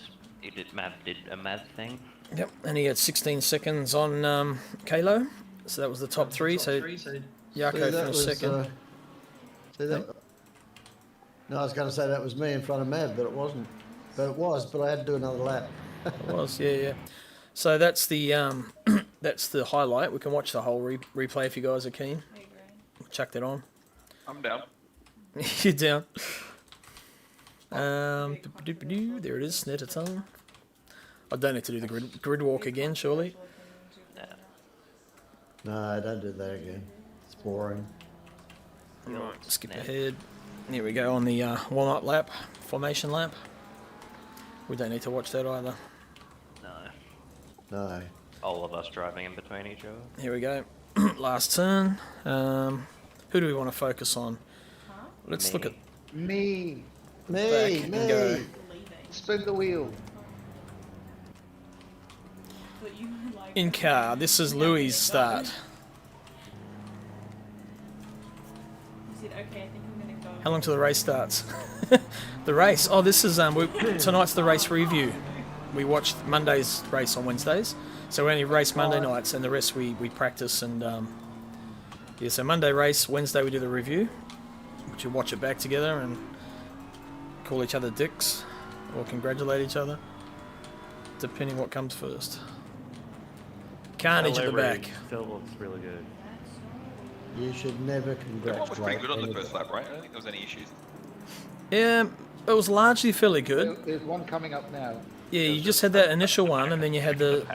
Mav did a mad thing. Yep, and he had 16 seconds on Kalo, so that was the top three. So See, Yako that finished was, second. see that? No, I was going to say that was me in front of Mav, but it wasn't. But it was, but I had to do another lap. It was, yeah. So that's the that's the highlight. We can watch the whole replay if you guys are keen. I agree. Chuck that on. I'm down. You're down. There it is, Snetterton. I don't need to do the grid walk again, surely. No, don't do that again. It's boring. Right, skip ahead. Here we go on the warm-up lap, formation lap. We don't need to watch that either. No. No. All of us driving in between each other. Here we go. Last turn. Who do we want to focus on? Let's look at Me. back Me, and me. go. Leaving. Spin the wheel. But you were like, In car. This is Louis' start. you said, okay, I think I'm gonna go. How long till the race starts? The race. Oh, this is tonight's the race review. We watched Monday's race on Wednesdays, so we only race Monday nights, and the rest we practice and yeah. So Monday race, Wednesday we do the review, which we watch it back together and call each other dicks or congratulate each other, depending what comes first. Carnage at the back. Still looks really good. You should never Everyone was pretty congratulate good on the anybody. first lap, right? I don't think there was any issues. Yeah, it was largely fairly good. There's one coming up now. Yeah, you just had that initial one, and then you had the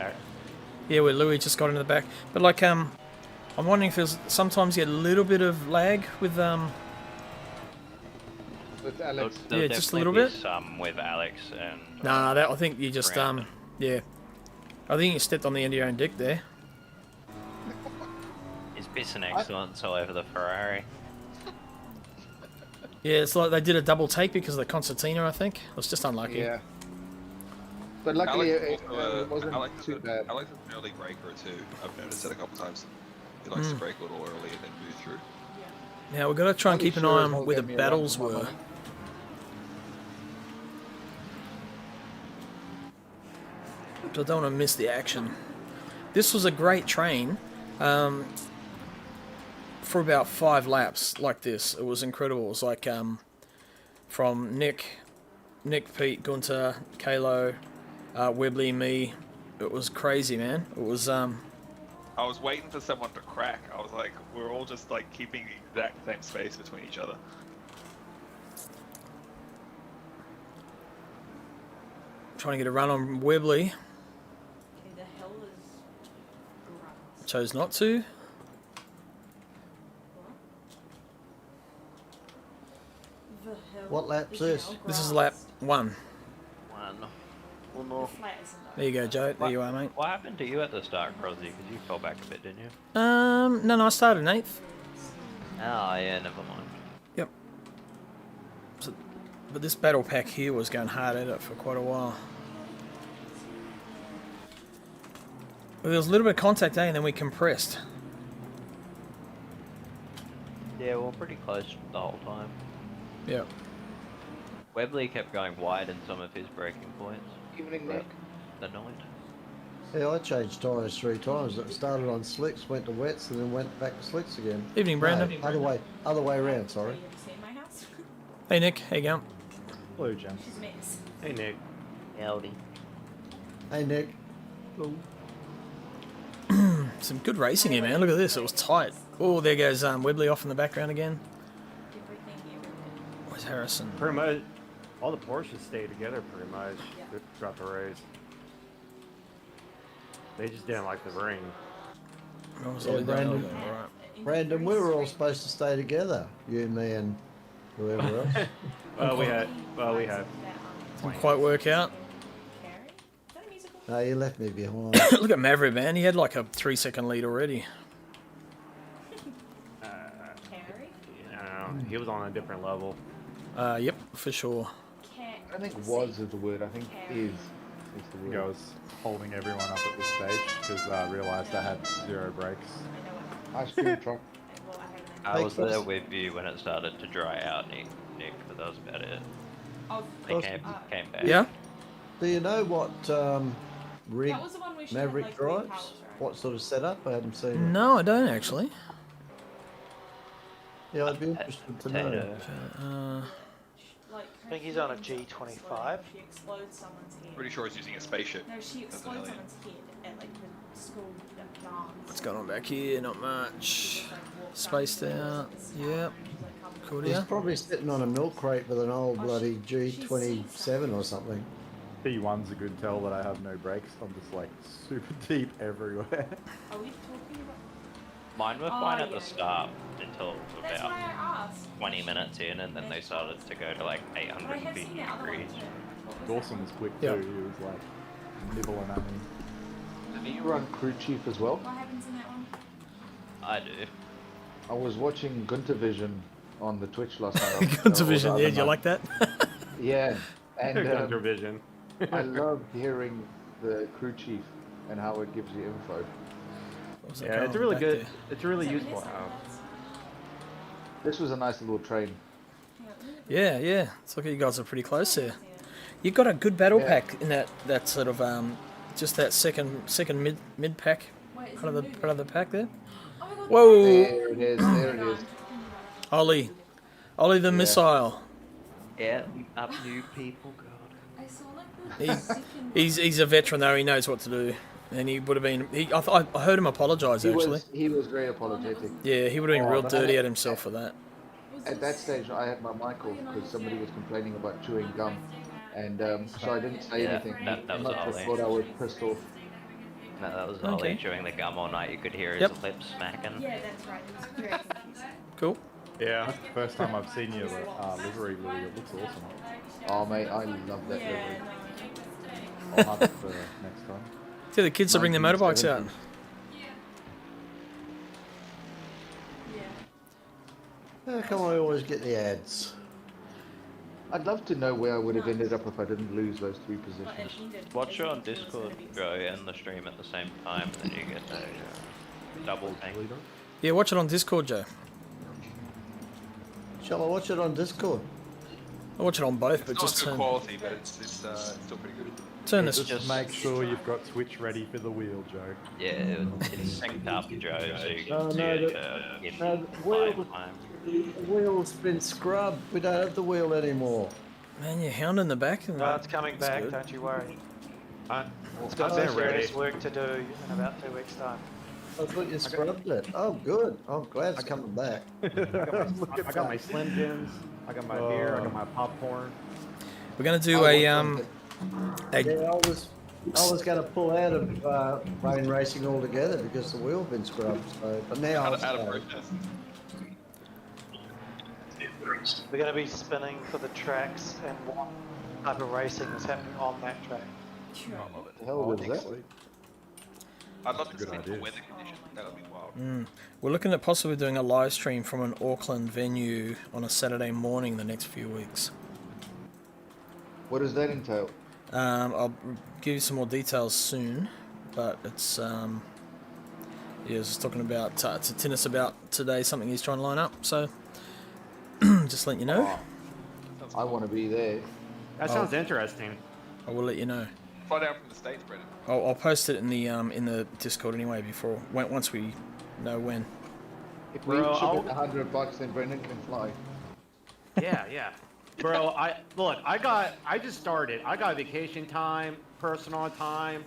where Louis just got into the back. But like I'm wondering if there's sometimes you get a little bit of lag with With Alex. Yeah, just a little definitely bit. be some with Alex and. Nah, that I think you just Brandon. yeah. I think you stepped on the end of your own dick there. He's pissing excellence all over the Ferrari. Yeah, it's like they did a double take because of the concertina. I think it was just unlucky. Yeah. But luckily Alex it, is also, it wasn't Alex too is bad. Alex is an early breaker too. I've noticed it a couple times. He likes to break a little early and then move through. Now we've got to try and I'll be keep an sure eye he'll on where the get me a battles run for my were. money. So I don't want to miss the action. This was a great train for about 5 laps like this. It was incredible. It was like from Nick, Pete, Gunter, Kalo, Webley, me. It was crazy, man. It was I was waiting for someone to crack. I was like, we're all just like keeping the exact same space between each other. trying to get a run on Webley. Okay, the hell is grass? Chose not to. The hell What lap's is this? hell This is grass? lap 1. One. The flat isn't There you go, Joe. There you are, mate. What happened to you at the start, Crosby? Because you fell back a bit, didn't you? No, I started in 8th. Oh, yeah, never mind. Yep. So, but this battle pack here was going hard at it for quite a while. Well, there was a little bit of contact, and then we compressed. Yeah, well, pretty close the whole time. Yep. Webley kept going wide in some of his braking points. Evening, Nick. The night. Yeah, I changed tyres 3 times. It started on slicks, went to wets, and then went back to slicks again. Evening, Brandon. No, other way around. Sorry. Have you seen my house? Hey, Nick. How you going? Hello, Jim. She's a mess. Hey, Nick. Howdy. Hey Nick. Some good racing here, man. Look at this. It was tight. Oh, there goes Webley off in the background again. Everything you ever Where's Harrison? Pretty much, all the Porsches stayed together pretty much Yeah. throughout the race. They just didn't like the ring. What was Yeah, Ollie doing? Brandon. Oh, all right. did. Brandon, we were all supposed to stay together. You, me, and whoever else. We had. Didn't quite work out. Carrie? Is that a musical? No, you left me behind. Look at Maverick, man. He had like a 3-second lead already. Carrie? He was on a different level. Yep, for sure. I don't think was is the word. I think is the I think word. I was holding everyone up at this stage because I realised I had 0 brakes. I know Ice cream truck. well, I had an I Hey, was Chris. there with you when it started to dry out, Nick, but that was about it. Oh, They came back. Yeah? Do you know what rig That was the one where she had, Maverick like, three drives? powers, right? What sort of setup? I haven't seen it. No, I don't actually. Yeah, I'd be interested to know. Uh, Like, I think he's on a G25. She explodes someone's head. Pretty sure he's using a spaceship. No, she That's explodes an alien. someone's head at like the school dance. what's going on back here? Not much. Spaced out. Yep. Cool, He's yeah. probably sitting on a milk crate with an old bloody G27 or something. P1's a good tell that I have no brakes. I'm just like super deep everywhere. Are we talking about? Mine were Oh, fine at yeah, the start until That's about why I asked. 20 minutes in, and then they started to go to like But I have 850 seen the other degrees. ones too. What was Dawson was quick Yeah. too. He was like nibbling at me. Did you run crew chief as well? that? What happens in that one? I do. I was watching Gunter Vision on the Twitch last night. Good division. Yeah, do you like that? Yeah, and Gunter Vision. I love hearing the crew chief and how it gives you info. What was that Yeah, going it's on really back good. there? It's really Is that useful Vanessa? how. This was a nice little train. Yeah, yeah. It's like you guys are pretty close there. You got a good battle Yeah. pack in that sort of just that second mid pack Wait, is part it of the pack there. Oh my god. Whoa, There it is. There it is. Ollie the Yeah. missile. Yeah, up new people, God. I saw like the He- second He's a veteran though. He knows what to do, and he would have been. I heard him apologise actually. He was very apologetic. Yeah, he would have been Oh, real that- dirty at himself for that. At that stage, I had my mic off because somebody was complaining about chewing gum, and so I didn't say Yeah, anything. that He was must have Ollie. thought I was pissed off. No, that was Okay. Ollie chewing the gum all night. You could hear his Yep. lips smacking. Yeah, that's right. It was very confusing. Cool. Yeah, that's the first time I've seen your livery, Louis. It looks awesome. Oh mate, I love that Yeah, livery. no. I'll have it for next time. Yeah, the kids to bring their motorbikes out. 1970s. Yeah. How come I always get the ads? I'd love to know where I would have ended up if I didn't lose those three But positions. it ended Watch it on because it's gonna Discord, be the bro, same. and the stream at the same time, and then you get a double thing. Yeah, watch it on Discord, Joe. Shall I watch it on Discord? I watch it on both, It's but not just good turn quality, but it's still pretty good. turn this. Just make sure you've got Twitch ready for the wheel, Joe. Yeah, it's synced up, Joe, so you Oh, can see no, it the- in no, the wheel- 5 times. The wheel's been scrubbed. We don't have the wheel anymore. Man, you're hounding the back. And No, it's coming that's back, good. don't you worry. I, It's got I've some been ready. serious work to do in about 2 weeks' time. I thought you scrubbed it. Oh, good. I'm glad it's coming back. I got my Slim Jims. I got my beer. I got my popcorn. We're gonna do I a want a Yeah, I was going to pull out of rain racing altogether because the wheel been scrubbed. So, but now Out I'll of stay. protest. We're going to be spinning for the tracks and what type of racing is happening on that track. I love it. The hell was that? I'd love to good see the idea. weather conditions. That would be wild. We're looking at possibly doing a live stream from an Auckland venue on a Saturday morning the next few weeks. What does that entail? I'll give you some more details soon, but it's yeah, I was talking about to Tinnis about today something he's trying to line up. So just letting you know. I want to be there. That sounds interesting. I will let you know. Fly down from the States, Brendan. I'll post it in the Discord anyway before once we know when. If we Bro, chip I'll- in $100, then Brendan can fly. Yeah. Bro, I just started. I got vacation time, personal time.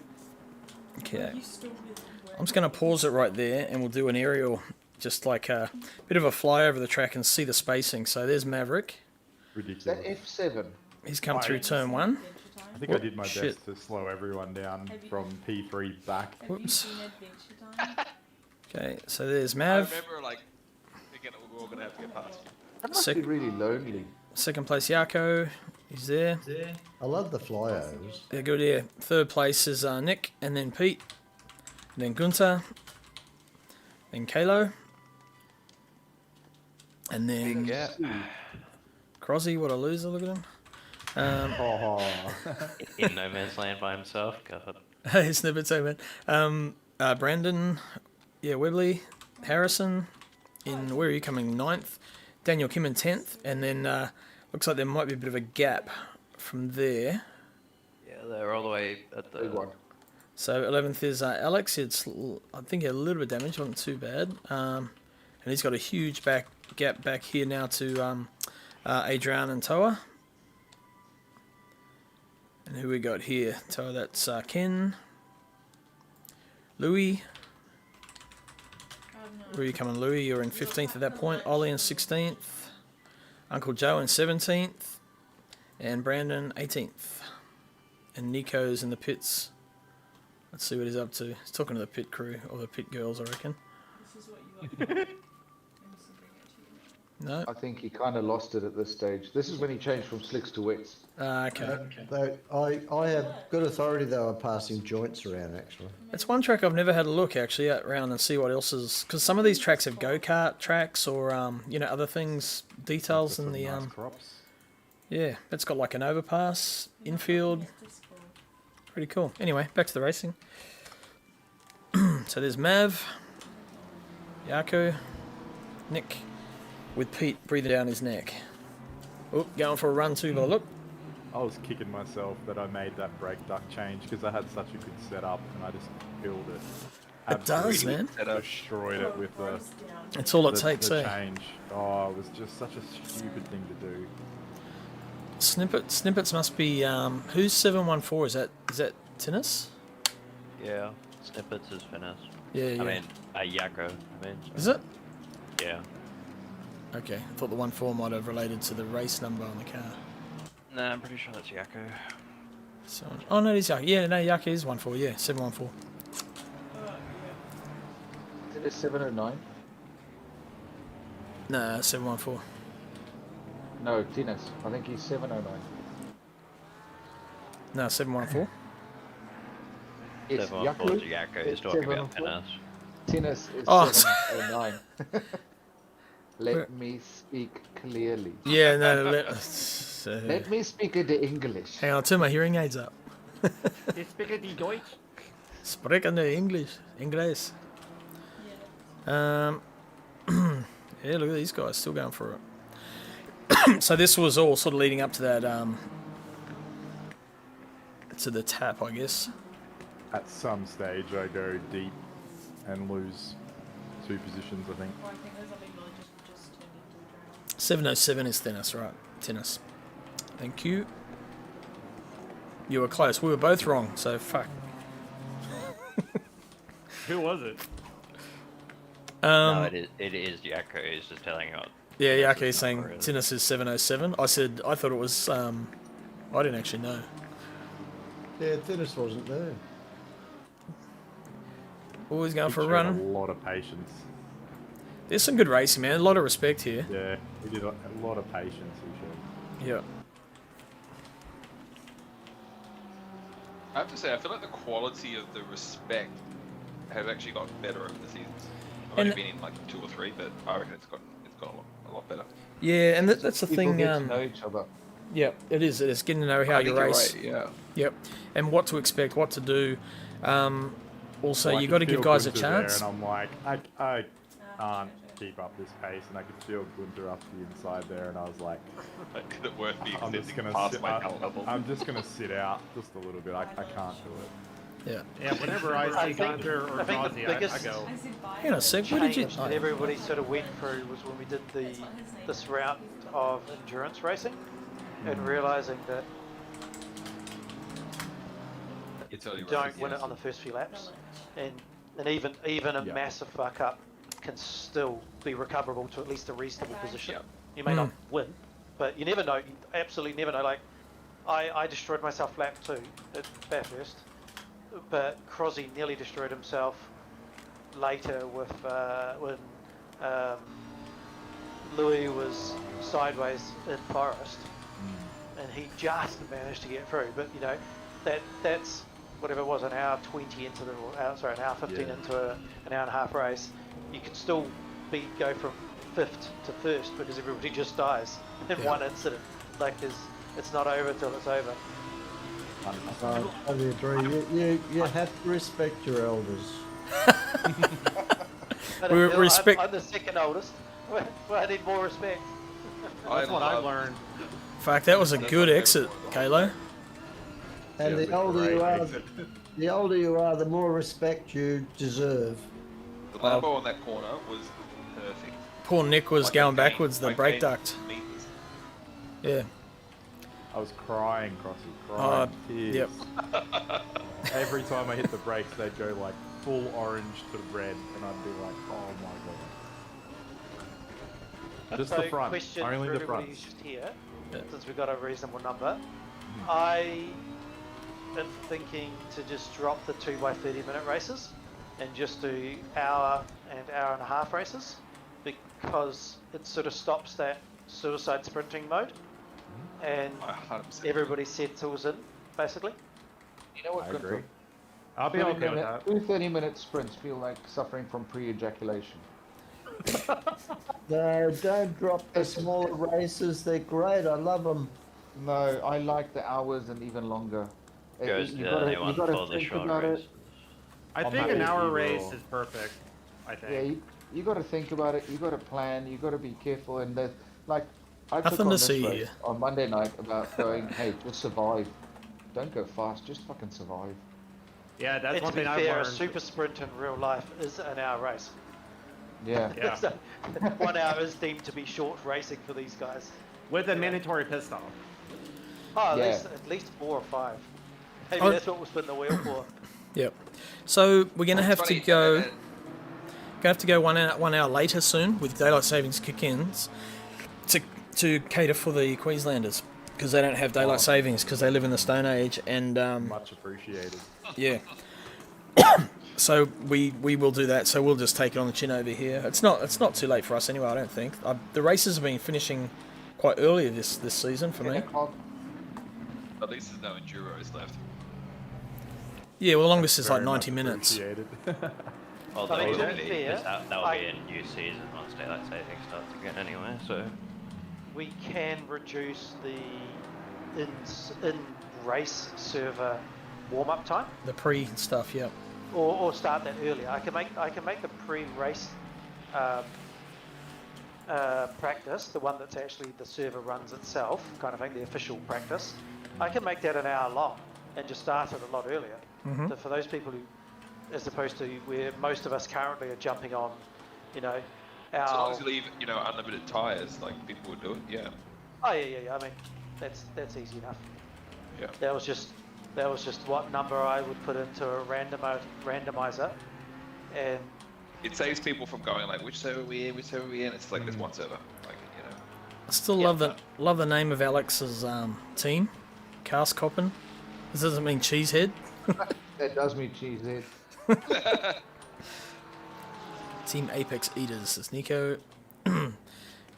Okay. You still live I'm just going to pause it right there and we'll do an aerial, just like a bit of a fly over the track and see the spacing. So there's Maverick. Is that Ridiculous. F7? He's come through turn one. I think I did my Shit. best to slow everyone down Have you- from P3 back. Have Whoops. you seen Adventure Time? Okay, so there's I Mav. remember, like, thinking we're all going to have to get past you. That must Sec- be really lonely. Second place Yarko. He's there. I love the flyovers. Yeah, good. Yeah. Third place is Nick, and then Pete, and then Gunter, then Kalo, and then Crossy. What a loser! Look at him. Oh, In no man's land by himself, God. Hey, snippet segment. Brandon, yeah, Webley, Harrison, in where are you coming? 9th. Daniel Kim in 10th, and then looks like there might be a bit of a gap from there. Yeah, they're all the way at Big the one. So 11th is Alex. I think a little bit damage, wasn't too bad. And he's got a huge gap back here now to Adrian and Toa. And who we got here? Toa, that's Ken. Louis. Where are you coming, Louis? You're in 15th at that point. Ollie in 16th. Uncle Joe in 17th. And Brandon 18th. And Nico's in the pits. Let's see what he's up to. He's talking to the pit crew, or the pit girls, I reckon. This is what you got. No? I think he kind of lost it at this stage. This is when he changed from slicks to wets. Okay. Though I have good authority though on passing joints around actually. It's one track I've never had a look actually around and see what else is, because some of these tracks have go-kart tracks or other things, details in the Nice crops. yeah. It's got like an overpass, infield, pretty cool. Anyway, back to the racing. So there's Mav, Yaku, Nick, with Pete breathing down his neck. Oh, going for a run too by the look. I was kicking myself that I made that brake duct change because I had such a good setup and I just killed it. It does, man. Destroyed it with the It's all it takes, the eh? change. Oh, it was just such a stupid thing to do. Snippets must be who's 714? Is that Tennis? Yeah, Snippets is finished. Yeah, yeah. I mean, Yako. Is it? Yeah. Okay, I thought the 14 might have related to the race number on the car. Nah, I'm pretty sure that's Yako. So, oh no, it is Yaki. Yeah, no, Yaki is 14. Yeah, 714. Is it 709? No, 714. No, Tinas. I think he's 709. No, 714. It's 714 is Yaku. Yako. He's It's talking about 714. Tennis. Tinas is Oh, 709. Let Where- me speak clearly. Yeah, no. Let me speak in the English. Hang on, I'll turn my hearing aids up. You speak the Deutsch? Spreken de English. Inglés. Yeah, look at these guys still going for it. So this was all sort of leading up to that, to the tap, I guess. At some stage, I go deep and lose 2 positions, I think. Well, I think those other villages just turned into a drone. 707 is Tennis, right? Tennis. Thank you. You were close. We were both wrong, so fuck. Who was it? No, it is Yako. He's just telling you. Yeah, Tennis Yaki is is saying number is. Tennis is 707. I thought it was, I didn't actually know. Yeah, Dennis wasn't there. Always going He for a showed run. A lot of patience. There's some good racing, man. A lot of respect here. Yeah, he did a lot of patience. He showed. Yeah. I have to say, I feel like the quality of the respect has actually gotten better over the seasons. I've only And- been in like 2 or 3, but I reckon it's got a lot better. Yeah, and that's the People thing. get to know each other. Yeah, it is. It is getting to know how I you think you're race. right, yeah. Yep, and what to expect, what to do. Also, Like, you got to you give feel guys a Gunther there chance. And I'm like, I can't keep up this pace, and I could feel Gunther up the inside there, and I was like, Like, could it worth me I'm just extending gonna past sit. my talent level? I'm just gonna sit out just a little bit. I can't do it. Yeah. Yeah, whenever I see think- Gunther or I think the Crosby, I biggest- go. I said bye. Hang on a sec. What did you? Change that everybody sort of went through was when we did this round of endurance racing, and realizing that It's early you don't races, win yes. it on the first few laps, and even a Yeah. massive fuck up can still be recoverable to at least a reasonable position. Yeah. You may not win, but you never know. You absolutely never know. Like I destroyed myself lap 2 at Bathurst, but Crosby nearly destroyed himself later with when Louis was sideways in Forest, and he just managed to get through. But you know, that's whatever it was, an hour 20 into the an hour 15 Yeah. into an hour and a half race. You can still go from 5th to 1st because everybody just dies in one incident. Like it's not over till it's over. I totally agree. You have to respect your elders. But We I'm- respect- I'm the second oldest. Well, I need more respect. That's what I've love- learned. Fuck, that was a good exit, Kalo. And Yeah, the it was a older you great are, exit. The older you are, the more respect you deserve. The Lambo on that corner was perfect. Poor Nick was Like, going I gained- backwards, the I brake gained duct. meters. Yeah. I was crying, Crossy, Oh, crying. Tears. yep. Every time I hit the brakes, they'd go like full orange to red, and I'd be like, oh my god. Just So, the front, question only for the everybody front. who's just here, Yeah. since we got a reasonable number. I am thinking to just drop the 2x30-minute races and just do hour and hour and a half races, because it sort of stops that suicide sprinting mode, and I 100% everybody settles in, basically. You know what? I agree. I'll be okay with that. 30-minute sprints feel like suffering from pre-ejaculation. No, don't drop the smaller races. They're great. I love them. No, I like the hours and even longer. Goes You to gotta- the you one gotta for the think short about it. race. I I'm think happy an hour either race or. is perfect. I think. Yeah, you got to think about it. You got to plan. You got to be careful. And there's like, I Nothing took to on this see race here. on Monday night about going, hey, just survive. Don't go fast. Just fucking survive. Yeah, that's And to one be thing I've fair, a learned. super sprint in real life is an hour race. Yeah. Yeah. So 1 hour is deemed to be short racing for these guys. With a mandatory pit stop. Oh, Yeah. at least 4 or 5. Maybe Oh. that's what we'll spin the wheel for. Yep. So we're gonna have to Funny, go. Gonna have to go 1 hour later soon with daylight savings kick-ins to cater for the Queenslanders, because they don't have daylight savings because they live in the Stone Age, and Much appreciated. yeah. So we will do that. So we'll just take it on the chin over here. It's not too late for us anyway. I don't think the races have been finishing quite early this season for me. At least there's no enduros left. Yeah, well, the longest is like Very 90 much minutes. appreciated. Well, I mean, that to be will be, fair, 'cause that will I- be a new season once daylight saving starts again anyway. So We can reduce the in race server warm up time, The pre stuff. Yep. or start that earlier. I can make the pre-race practice, the one that's actually the server runs itself, kind of thing, the official practice. I can make that an hour long and just start it a lot earlier. Mhm. So for those people who, as opposed to where most of us currently are jumping on, you know, As long our as you leave, unlimited tires, like people would do it. Yeah. oh yeah. I mean, that's easy enough. Yeah. That was just what number I would put into a randomizer, and It saves people from going like, which server are we in? Which server are we in? It's like there's one server. Like, I still Yeah. love the name of Alex's team, Cast Coppin. This doesn't mean cheesehead. That does me cheesehead. Team Apex Eaters. It's Nico.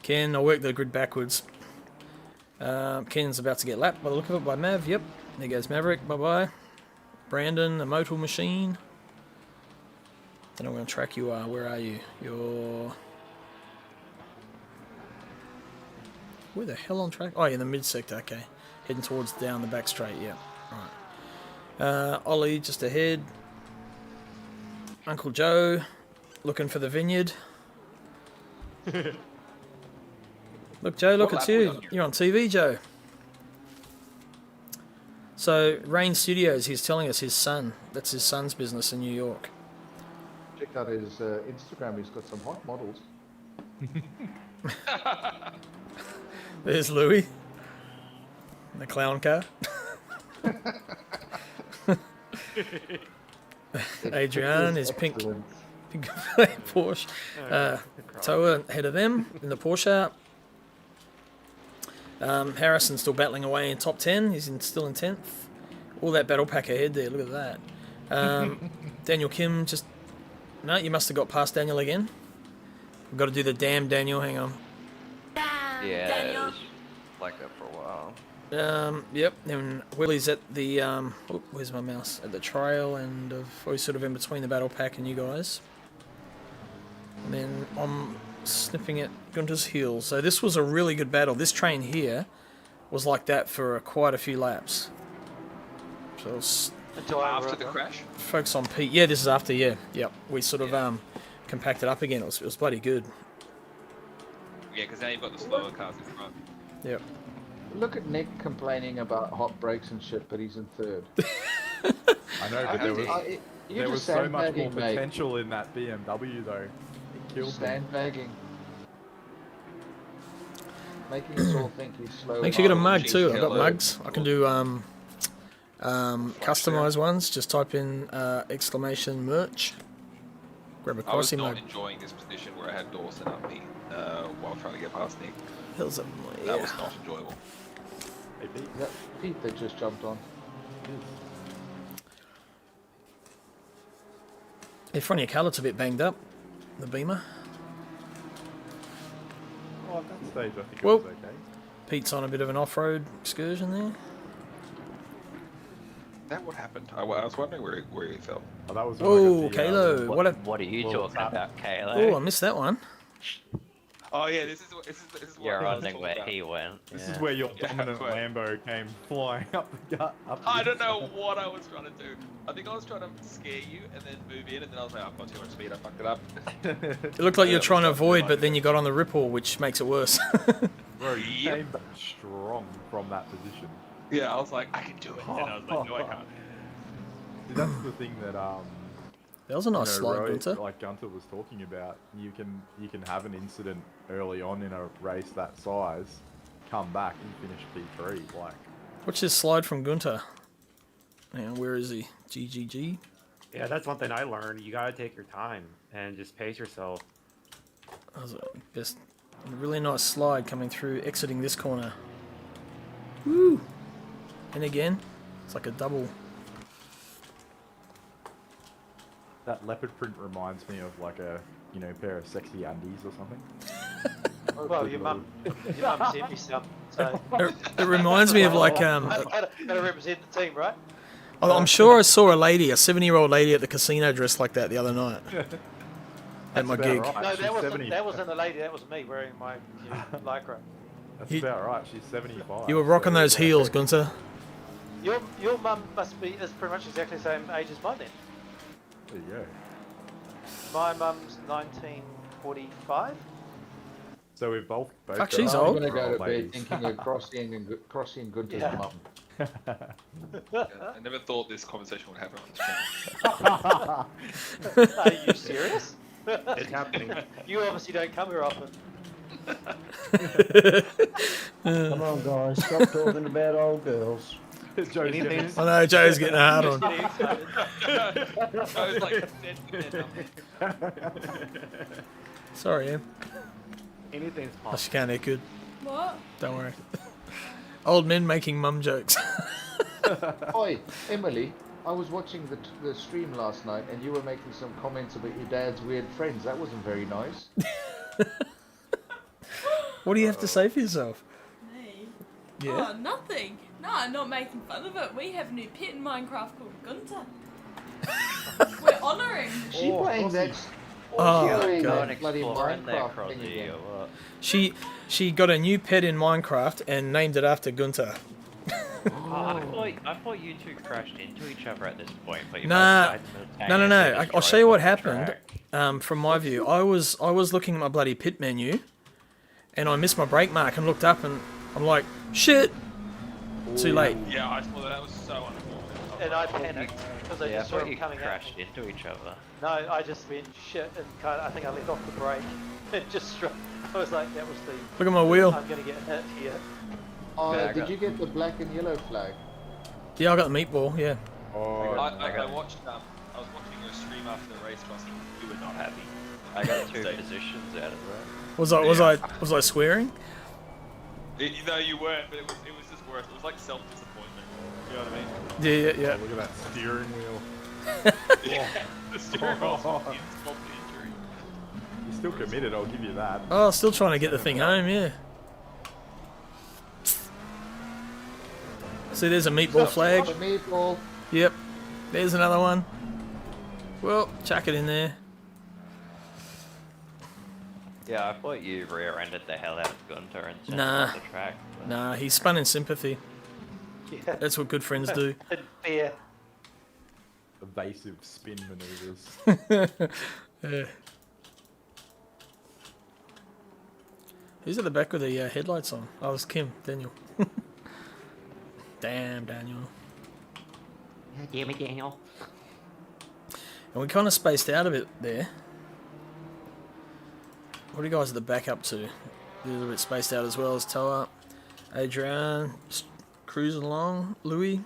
Ken, I'll work the grid backwards. Ken's about to get lapped by the look of it by Mav. Yep. There goes Maverick. Bye bye. Brandon, a Motul Machine. Don't know where on track you are. Where are you? You're. Where the hell on track? Oh, you're in the mid sector. Okay. Heading towards down the back straight. Yeah. Right. Ollie just ahead. Uncle Joe looking for the vineyard. Look, Joe, look, What it's lap are we you. on here? You're on TV, Joe. So, Rain Studios, he's telling us his son. That's his son's business in New York. Check out his Instagram. He's got some hot models. There's Louis. The clown car. Adrian is pink. Excellent. Pink Porsche. Toa ahead of them in the Porsche. Harrison's still battling away in top 10. He's still in 10th. All that battle pack ahead there. Look at that. Daniel Kim just... No, you must have got past Daniel again. We've got to do the damn Daniel. Hang on. yeah, it was like that for a while. Yep. Then Willie's at the... where's my mouse? At the trail and he's sort of in between the battle pack and you guys. And then I'm sniffing at Gunter's heels. So this was a really good battle. This train here was like that for quite a few laps. So let's until I after the run. crash. focus on Pete. Yeah, this is after. Yeah, yep. We sort of compacted up again. It was bloody good. Yeah, because now you've got the slower cars in front. Yep. Look at Nick complaining about hot brakes and shit, but he's in third. I know, but there was so much more potential in that BMW though. It killed them. Sandbagging. Making us all think he's slow. Make sure you get a mug Cheese too. I've got yellow. mugs. I can do customized ones. Just type in exclamation merch. Grab a I was Crossy not mug. enjoying this position where I had Dawson up me while trying to get past Nick. Hills up. That was not enjoyable. Hey, Pete. Is that Pete that just jumped on? The front of your colour's a bit banged up. The Beamer. Oh, at that stage, I think Well- it was okay. Pete's on a bit of an off-road excursion there. That what happened? I was wondering where he fell. Oh, that was when I Oh, got the, Kalo. What? What are you Well, talking about, Kalo? Oh, I missed that one. Oh yeah, this is what You're I was running talking where about. he went. This yeah. is where your Yeah, dominant right. Lambo came flying up the gut. I don't know what I was trying to do. I think I was trying to scare you and then move in, and then I was like, I've got too much speed, I fucked it up. It looked like you were trying to avoid, but then you got on the ripple, which makes it worse. Bro, you Yep. came back strong from that position. Yeah, I was like, I can do it, and I was like, no, I can't. See, that's the thing that That was a nice slide, Roy, Gunter. like Gunter was talking about. You can have an incident early on in a race that size, come back and finish P3. Like, Watch this slide from Gunter. Hang on, where is he? GGG. Yeah, that's one thing I learned. You gotta take your time and just pace yourself. That was a really nice slide coming through, exiting this corner. Woo! And again, it's like a double. that leopard print reminds me of like a pair of sexy undies or something. Well, your mum sent me some, so It reminds me of like gotta represent the team, right? I'm sure I saw a 70-year-old lady at the casino dressed like that the other night. At my about gig. right. No, She's that 70. wasn't a lady. That was me wearing my lycra. That's You- about right. She's 75. You were rocking those heels, Gunter. Your mum is pretty much exactly the same age as mine then. There you go. My mum's 1945. So we've both Fuck, got she's our old. I'm gonna go old to bed ladies. thinking of Crossy and Gunter's Yeah. mum. I never thought this conversation would happen on the stream. Are you serious? It's happening. You obviously don't come here often. Come on, guys, stop talking about old girls. Joe's Anything? I know Joe's getting a hard on. Getting excited. I was like, Sorry, Em. Anything's Oh, possible. she can't hear good. What? Don't worry. Old men making mum jokes. Oi, Emily, I was watching the stream last night and you were making some comments about your dad's weird friends. That wasn't very nice. What do you have to say for yourself? Me? Yeah. Oh, nothing. No, I'm not making fun of it. We have a new pet in Minecraft called Gunter. We're honouring. Is she playing that? Oh, she's playing God. that bloody Exploring there, Minecraft thing Crossy, again. or what? She got a new pet in Minecraft and named it after Gunter. Oh, I thought you two crashed into each other at this point, but you Nah. both died No. simultaneously, I'll just show you drove what off the happened. track. From my view, I was looking at my bloody pit menu, and I missed my brake mark and looked up and I'm like, shit. Too late. yeah, I saw that. That was so unfortunate. And I panicked because I Yeah, I just saw thought him you coming out. crashed into each other. No, I just went shit and I think I let off the brake and just struck. I was like, that was the. Look at my wheel. I'm gonna get hit here. Oh, Yeah, I did got- you get the black and yellow flag? Yeah, I got the meatball. Yeah. Oh, I watched. I was watching your stream after the race, Crossy. You were not happy. I got two State. positions out of that. Was I swearing? No, you weren't, but it was just worse. It was like self-disappointment. You know what I mean? Yeah. look at that steering wheel. Yeah. The steering wheel's insult to injury. You're still committed, I'll give you that. Oh, still trying to get the thing home. Yeah. See, there's a meatball flag. The meatball. Yep. There's another one. Well, chuck it in there. Yeah, I thought you rear-ended the hell out of Gunter and sent Nah. him off the track. but- Nah, he spun in sympathy. Yeah. That's what good friends do. And fear. Evasive spin maneuvers. Yeah. Who's at the back with the headlights on? Oh, it's Kim, Daniel. Damn, Daniel. Damn it, Daniel. And we kind of spaced out a bit there. What are you guys at the back up to? A little bit spaced out as well as Toa. Adrian, just cruising along. Louis.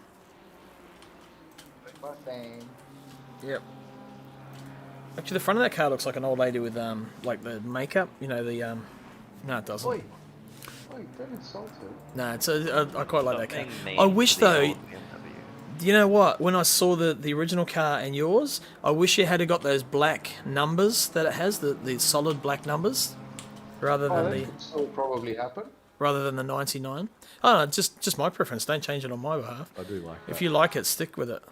My thing. Yep. Actually, the front of that car looks like an old lady with like the makeup. You know the No, it doesn't. Oi, don't insult her. No, it's I quite like that car. Stop being I mean wish to the though. old BMW. You know what? When I saw the original car and yours, I wish it had got those black numbers that it has, the solid black numbers, rather Oh, than that the could still probably happen. 99. Oh, no, just my preference. Don't change it on my behalf. I do like that. If you like it, stick with it.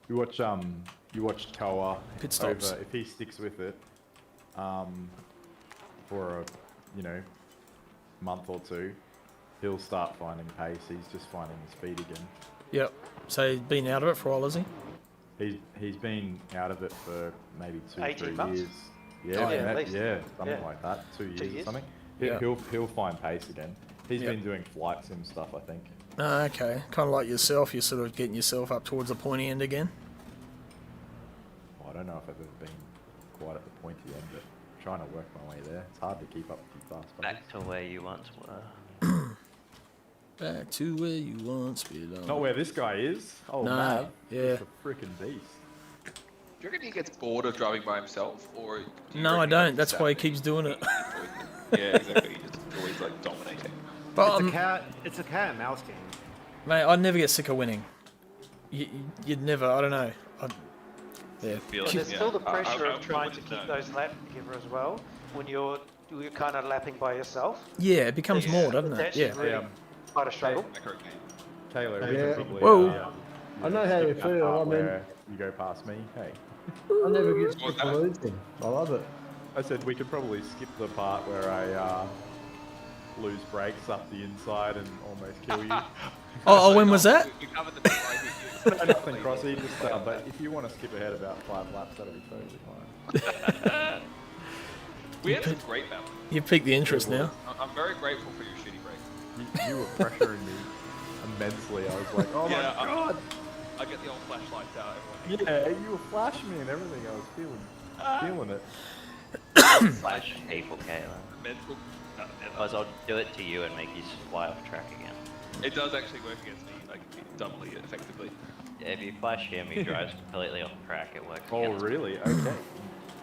You watch Koa Pit stops. over, if he sticks with it for a month or two, he'll start finding pace. He's just finding his speed again. Yep. So he's been out of it for a while, has he? He's been out of it for maybe 18 3 months? years. Oh, Yeah, yeah, at least. something Yeah. like that. 2 years, 2 or years. something. Yeah. He'll find pace again. He's Yep. been doing flight sim stuff, I think. Okay. Kind of like yourself. You're sort of getting yourself up towards the pointy end again. Well, I don't know if I've ever been quite at the pointy end, but I'm trying to work my way there. It's hard to keep up with you fast. Back to where you once were. Back to where you once belonged. Not where this guy is. Oh, No, Mav. yeah. He's a freaking beast. Do you reckon he gets bored of driving by himself, or? Do you No, I reckon don't. he's That's why he that keeps doing it. Yeah, exactly. He just always like dominating. But It's a cat and mouse game. mate, I'd never get sick of winning. You'd never. I don't know. Yeah. Feel There's yeah. still the I- pressure I of feel trying what to he's keep done. those laps together as well when you're kind of lapping by yourself. Yeah, it becomes more, doesn't It's it? actually Yeah. really Yeah. quite a struggle. Taylor, we Yeah. can probably, Whoa. I know how you skip that feel, part I mean- where you go past me. Hey, I never get What's sick of that? losing. I love it. I said we could probably skip the part where I lose brakes up the inside and almost kill you. Oh, when was that? We covered the bit right here. Nothing crossy, just but if you want to skip ahead about 5 laps, that'll be totally fine. We had some great battles. You piqued the interest now. I'm very grateful for your shitty break. You were pressuring me immensely. I was like, oh Yeah, my god! I get the old flashlights out. Everyone. Yeah, you were flashing me and everything. I was feeling it. Flash people, Kayla. Mental. Otherwise, I'll do it to you and make you fly off track again. It does actually work against me, like doubly effectively. Yeah, if you flash him, he drives completely off track. It works. Oh, against him. really? Okay.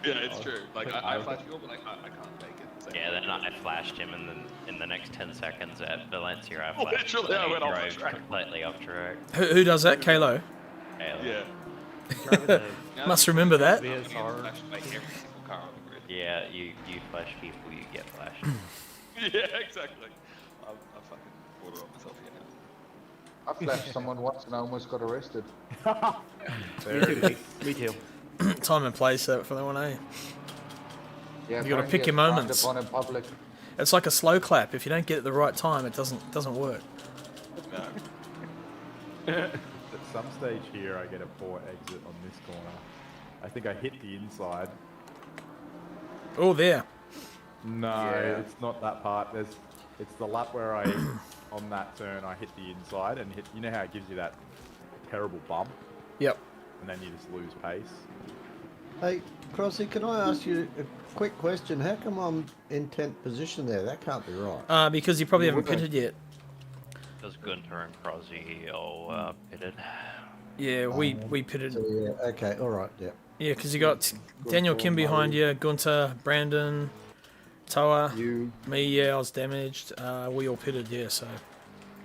Yeah, it's true. Like I flash you, but like I can't take it. So. Yeah, then I flashed him, and then in the next 10 seconds at Valencia, I flashed Literally, him, I and went he off the drove track. completely off track. Who does that? Kalo. Kayla. Yeah. Now Must that you remember that. I'm getting flashed by every single car on the grid. Yeah, you flash people, you get flashed. Yeah, exactly. I'm fucking quarter on myself here now. I flashed someone once and I almost got arrested. There it is. Me too. Time and place for that one, eh? Yeah, You gotta apparently pick your it's frowned moments. upon in public. It's like a slow clap. If you don't get it at the right time, it doesn't work. No. At some stage here, I get a poor exit on this corner. I think I hit the inside. Oh, there. No, Yeah. it's not that part. It's the lap where I, on that turn, I hit the inside and hit. You know how it gives you that terrible bump, Yep. and then you just lose pace. Hey, Crossy, can I ask you a quick question? How come I'm in 10th position there? That can't be right. Because you probably haven't would pitted yet. Because Gunter and Crosby all pitted. Yeah, we pitted. So, yeah, okay, all right, yeah. Yeah, because you got Daniel Kim behind you, Gunter, Brandon, Toa, You, me. Yeah, I was damaged. We all pitted. Yeah, so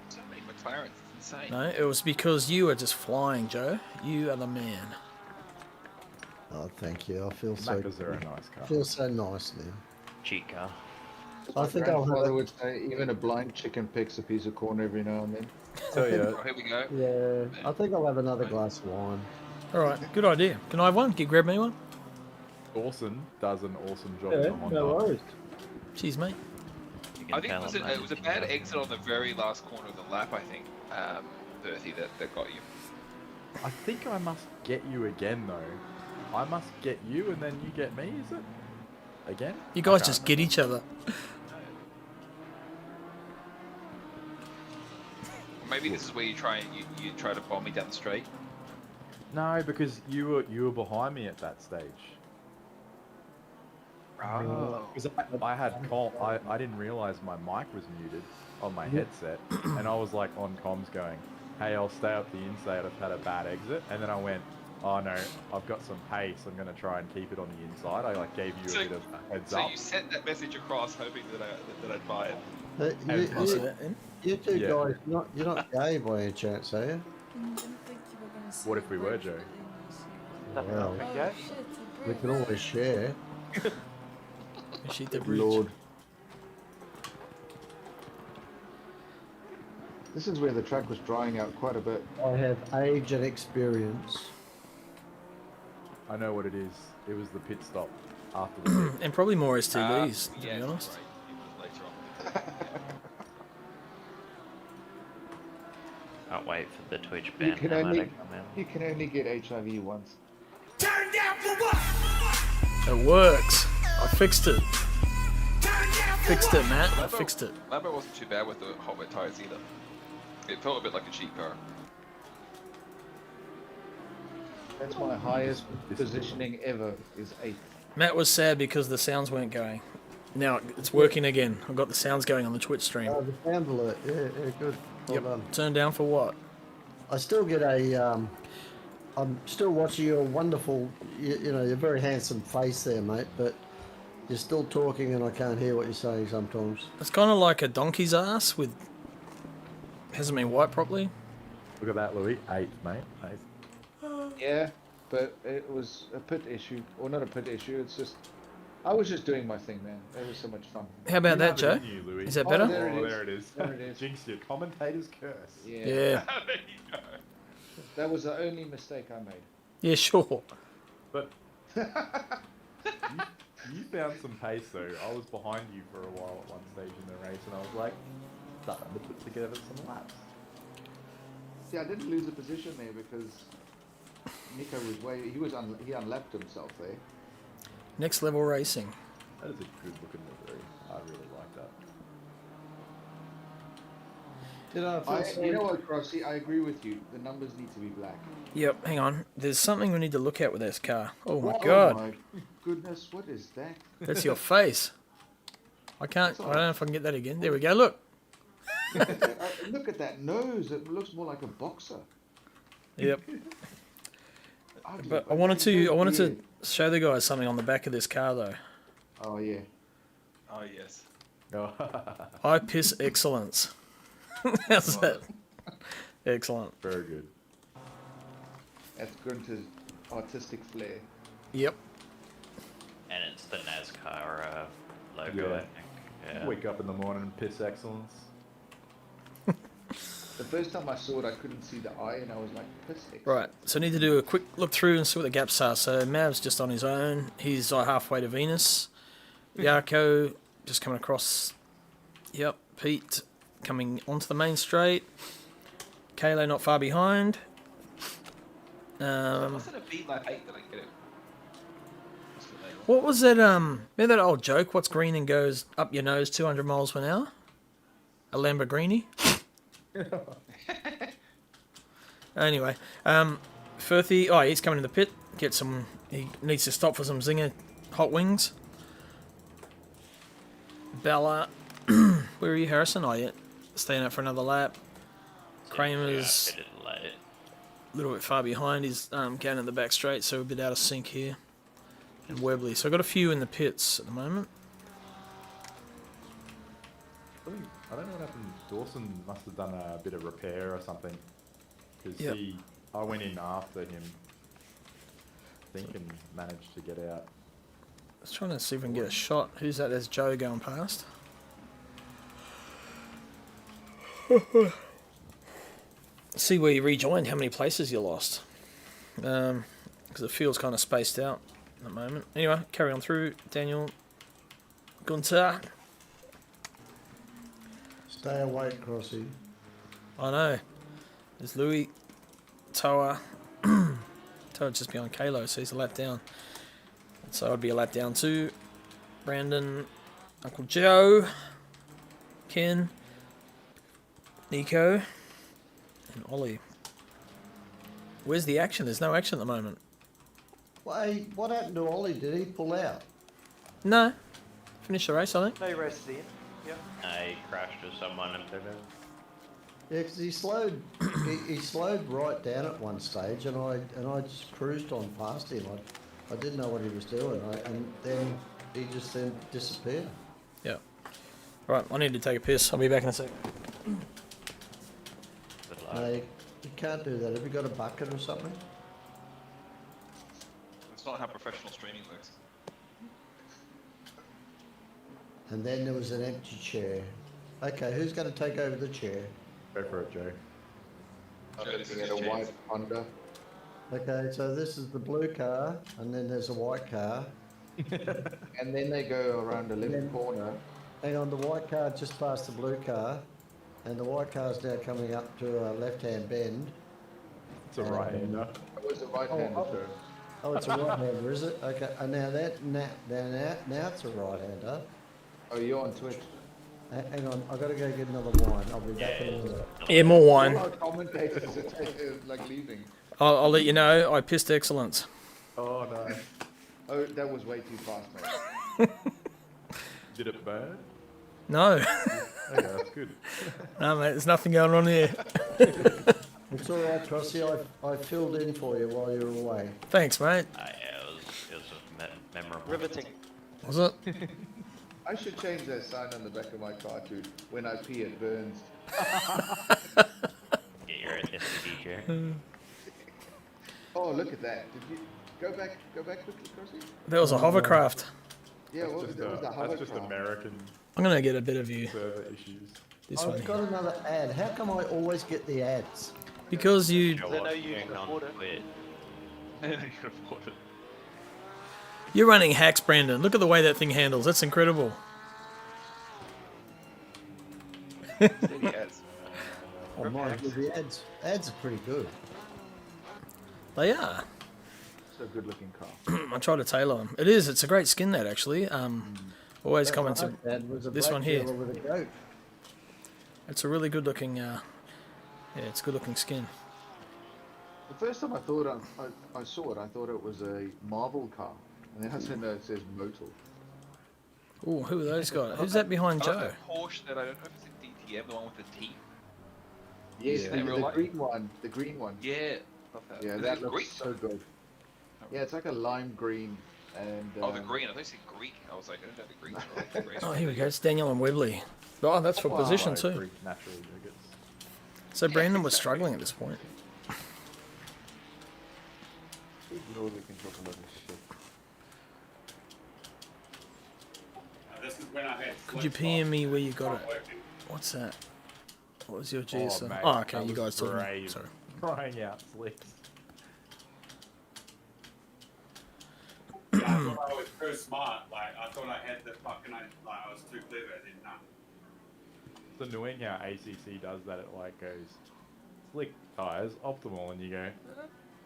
So many McLarens, it's insane. no, it was because you were just flying, Joe. You are the man. Oh, thank you. I feel so Macca's are a nice car. feel so nice now. Cheat car. I think I'll have grandfather a, would say even a blind chicken picks a piece of corn every now and then. So yeah, Oh, here we go. yeah. I think I'll have another glass of wine. All right, good idea. Can I have one? Can you grab me one? Dawson does an awesome job Yeah, in the Honda. no worries. Cheers, mate. You can I think tell him it was a that. bad exit on the very last corner of the lap, I think, Bertie, that got you. I think I must get you again though. I must get you and then you get me, is it? Again? You I guys can't just get each other. Maybe this is where you try to bomb me down the straight. No, because you were behind me at that stage. Oh. Because I had I didn't realize my mic was muted on my headset, and I was like on comms going, "Hey, I'll stay up the inside. I've had a bad exit," and then I went, "Oh no, I've got some pace. I'm gonna try and keep it on the inside." I like gave you a bit of a heads So up. you sent that message across, hoping that I'd buy it. You two Yeah. guys, you're not gay by any chance, are you? What if we were, Joe? Nothing Well, wrong with Oh you. shit, a we brick can always road. share. Shoot the Good bridge. Lord. This is where the track was drying out quite a bit. I have age and experience. I know what it is. It was the pit stop after the pit. And probably more STDs, to Yeah, be honest. right. It was later on. Can't wait for the Twitch You ban can hammer to only come in. you can only get HIV once. It works. I fixed it. Fixed it, Matt. I fixed it. Lambo wasn't too bad with the hot wet tires either. It felt a bit like a cheap car. That's my highest positioning ever, is 8th. Matt was sad because the sounds weren't going. Now it's working again. I've got the sounds going on the Twitch stream. Oh, the sound alert. Yeah, good. Well done. Turned down for what? I still get a. I'm still watching your wonderful, you know, your very handsome face there, mate. But you're still talking, and I can't hear what you're saying sometimes. It's kind of like a donkey's ass with hasn't been wiped properly. Look at that, Louis. 8th, mate. 8th. Yeah, but it was a pit issue, or not a pit issue. It's just I was just doing my thing, man. It was so much fun. How about You that, have it Joe? in you, Louis. Is that Oh, better? there it is. There it is. There it is. Jinx you. Commentator's curse. Yeah. Yeah. There you go. That was the only mistake I made. Yeah, sure. But you found some pace though. I was behind you for a while at one stage in the race, and I was like, starting to put together some laps. See, I didn't lose a position there because Nico was he unlapped himself there. Next level racing. That is a good looking livery. I really like that. You know what, Crossy? I agree with you. The numbers need to be black. Yep, hang on. There's something we need to look at with this car. Oh my Oh god. my goodness, what is that? That's your face. I can't, I don't know if I can get that again. There we go, look. Look at that nose. It looks more like a boxer. Yep. Ugly, But I wanted to weird. show the guys something on the back of this car though. Oh yeah. Oh yes. High piss excellence. How's that? Excellent. Very good. That's Gunter's artistic flair. Yep. And it's the NASCAR logo, Yeah. I think. Yeah. Wake up in the morning and piss excellence. The first time I saw it, I couldn't see the eye, and I was like, piss excellence. Right, so I need to do a quick look through and see what the gaps are. So Mav's just on his own. He's halfway to Venus. Yarko just coming across. Yep, Pete coming onto the main straight. Kalo not far behind. Wasn't it beat like 8 that I get it? What was that? Remember that old joke? What's green and goes up your nose 200 miles an hour? A Lamborghini. Anyway, Firthy. Oh, he's coming in the pit. Get some. He needs to stop for some zinger hot wings. Bella. Where are you, Harrison? Oh, yeah. Staying up for another lap. Kramer's Yeah, I did late. a little bit far behind. He's going in the back straight, so we're a bit out of sync here. And Webley. So I've got a few in the pits at the moment. I don't know what happened. Dawson must have done a bit of repair or something. Because Yep. I went in after him, I think, and managed to get out. I was trying to see if we can get a shot. Who's that? There's Joe going past. See where you rejoined, how many places you lost. Because the field's kind of spaced out at the moment. Anyway, carry on through. Daniel. Gunter. Stay awake, Crossy. I know. There's Louis. Toa. Toa just behind Kalo, so he's a lap down. So I'd be a lap down too. Brandon. Uncle Joe. Ken. Nico. And Ollie. Where's the action? There's no action at the moment. Wait, what happened to Ollie? Did he pull out? No. Finish the race, I think. No race at the end. Yep. I crashed with someone and did it. Yeah, because he slowed. he slowed right down at one stage, and I just cruised on past him. I didn't know what he was doing, and then he just then disappeared. Yeah. Right, I need to take a piss. I'll be back in a sec. Good luck. No, you can't do that. Have you got a bucket or something? That's not how professional streaming works. And then there was an empty chair. Okay, who's going to take over the chair? Go for it, Joe. Joe, this is Looking at his a chance. white Honda. Okay, so this is the blue car, and then there's a white car. And then they go around the left then- corner. Hang on, the white car just passed the blue car, and the white car's now coming up to a left-hand bend. It's a right-hander. It was a right-hander turn. Oh, it's a right-hander, is it? Okay, and now now it's a right-hander. Oh, you're on Twitch. Hang on, I've got to go get another wine. I'll be back in a minute. Yeah, more wine. Our commentators are like leaving. I'll let you know. I pissed excellence. Oh no. Oh, that was way too fast, mate. Did it burn? No. Okay, that's good. No, mate, there's nothing going on here. It's all right, Crossy. I filled in for you while you were away. Thanks, mate. Yeah, it was memorable. Riveting. Was it? I should change that sign on the back of my car to "When I pee, it burns." Get your SSD chair. Oh, look at that! Did you go back quickly, Crossy? That was a hovercraft. Yeah, what was that? Was the That's just hovercraft? American I'm going to get a bit of you. server issues. This one I've got here. another ad. How come I always get the ads? Because you... They know you can afford it. You can afford it. You're running hacks, Brandon. Look at the way that thing handles. That's incredible. Steady ads. I might do the ads. Ads are pretty good. They are. It's a good-looking car. I try to tailor them. It is. It's a great skin, that, actually. Always That commented. last ad was a This black one here. dealer with a goat. It's a really good-looking... yeah, it's good-looking skin. The first time I saw it, I thought it was a Marvel car, and then I said no, it says Motul. Oh, who are those guys? Who's that behind I like Joe? that Porsche that I don't know if it's a DTM, the one with the T. Yes, Yeah. the In real life? green one. The green one. Yeah. Love that. Yeah, Is that it looks green? so good. Yeah, it's like a lime green, and Oh, the green. I thought you said Greek. I was like, I don't know the Greeks are like the race. Oh, here we go. It's Daniel and Webley. Oh, that's for position, Like too. Greek natural yogurts. So Brandon was struggling at this point. Lord, we can talk a lot of shit. This is when I had Could you PM me where you got it? What's that? What was your GSM? mate, Oh, okay, that you was guys talking. brave. Sorry. Crying out slicks. I thought I was too smart. Like I thought I had the fucking like I was too clever. Then nah. It's annoying how ACC does that. It like goes slick tires, optimal, and you go,